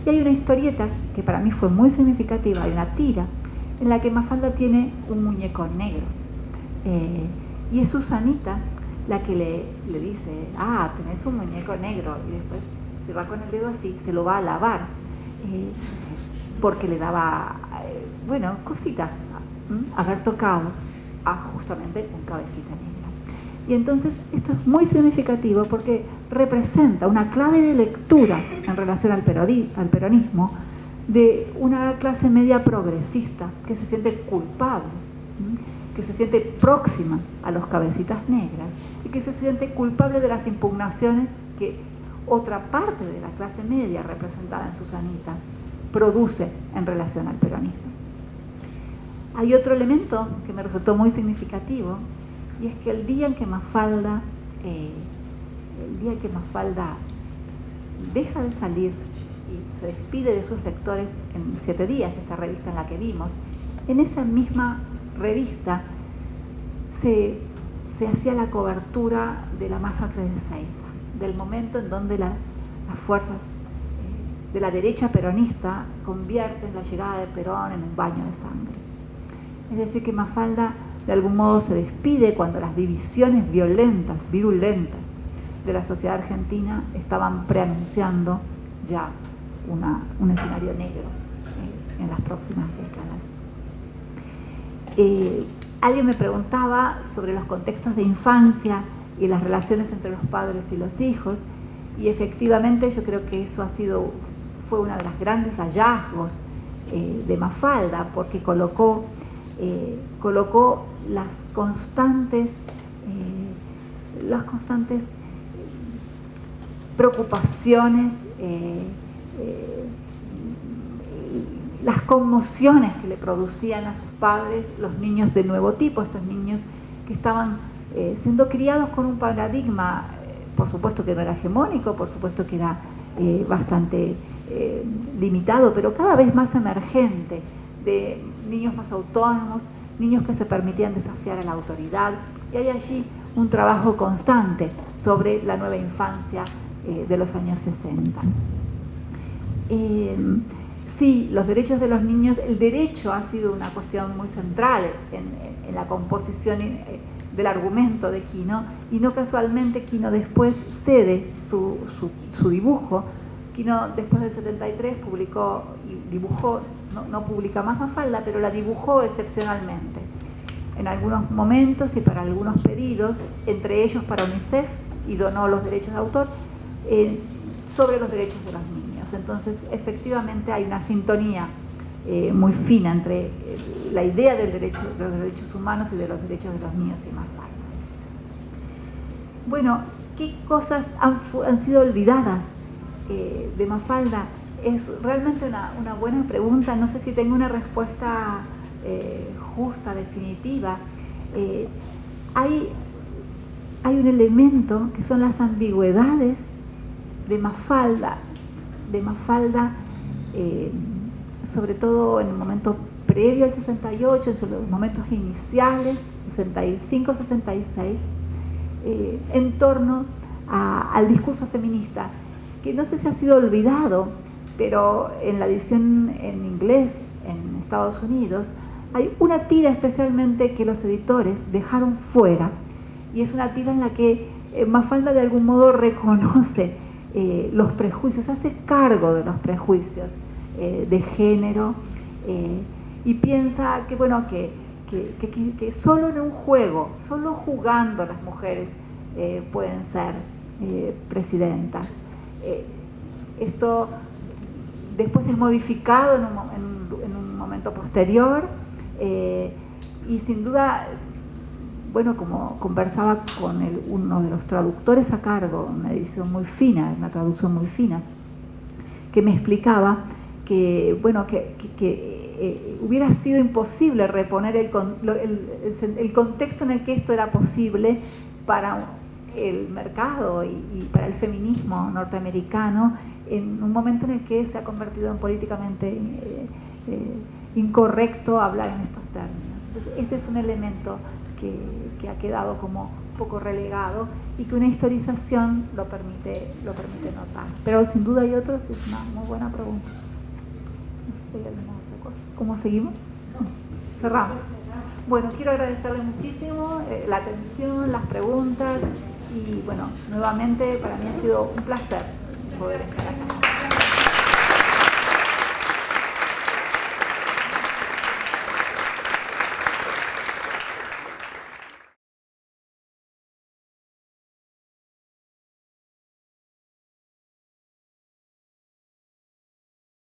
Y hay una historieta que para mí fue muy significativa, hay una tira en la que Mafalda tiene un muñeco negro, y es Susanita la que le dice: ah, tenés un muñeco negro, y después se va con el dedo así, se lo va a lavar, porque le daba, bueno, cositas haber tocado a justamente un cabecita negra. Y entonces esto es muy significativo porque representa una clave de lectura en relación al peronismo de una clase media progresista que se siente culpable, que se siente próxima a los cabecitas negras y que se siente culpable de las impugnaciones que otra parte de la clase media representada en Susanita produce en relación al peronismo. Hay otro elemento que me resultó muy significativo, y es que el día en que Mafalda deja de salir y se despide de sus lectores en 7 días, esta revista en la que vimos, en esa misma revista se hacía la cobertura de la masacre de Ezeiza, del momento en donde las fuerzas de la derecha peronista convierten la llegada de Perón en un baño de sangre. Es decir, que Mafalda de algún modo se despide cuando las divisiones violentas, virulentas de la sociedad argentina estaban preanunciando ya un escenario negro en las próximas décadas. Alguien me preguntaba sobre los contextos de infancia y las relaciones entre los padres y los hijos, y efectivamente yo creo que eso fue uno de los grandes hallazgos de Mafalda, porque colocó las constantes preocupaciones las conmociones que le producían a sus padres los niños de nuevo tipo, estos niños que estaban siendo criados con un paradigma, por supuesto que no era hegemónico, por supuesto que era bastante limitado, pero cada vez más emergente, de niños más autónomos, niños que se permitían desafiar a la autoridad, y hay allí un trabajo constante sobre la nueva infancia de los años 60. Sí, los derechos de los niños, el derecho ha sido una cuestión muy central en la composición del argumento de Quino, y no casualmente Quino después cede su dibujo. Quino después del 73 publicó y dibujó, no publica más Mafalda, pero la dibujó excepcionalmente en algunos momentos y para algunos pedidos, entre ellos para UNICEF, y donó los derechos de autor sobre los derechos de los niños. Entonces, efectivamente hay una sintonía muy fina entre la idea de los derechos humanos y de los derechos de los niños y Mafalda. Bueno, ¿qué cosas han sido olvidadas de Mafalda? Es realmente una buena pregunta. No sé si tengo una respuesta justa, definitiva. Hay un elemento que son las ambigüedades de Mafalda, sobre todo en el momento previo al 68, en los momentos iniciales, 65, 66, en torno al discurso feminista, que no sé si ha sido olvidado, pero en la edición en inglés en Estados Unidos hay una tira especialmente que los editores dejaron fuera, y es una tira en la que Mafalda de algún modo reconoce los prejuicios, hace cargo de los prejuicios de género, y piensa que, bueno, que solo en un juego, solo jugando las mujeres pueden ser presidentas. Esto después es modificado en un momento posterior, y sin duda, bueno, como conversaba con uno de los traductores a cargo, una edición muy fina, una traducción muy fina, que me explicaba que, bueno, que hubiera sido imposible reponer el contexto en el que esto era posible para el mercado y para el feminismo norteamericano, en un momento en el que se ha convertido en políticamente incorrecto hablar en estos términos. Entonces, este es un elemento que ha quedado como un poco relegado y que una historización lo permite notar. Pero sin duda hay otros, es una muy buena pregunta. No sé si hay alguna otra cosa. ¿Cómo seguimos? Cerramos. Bueno, quiero agradecerle muchísimo la atención, las preguntas, y bueno, nuevamente para mí ha sido un placer poder estar acá.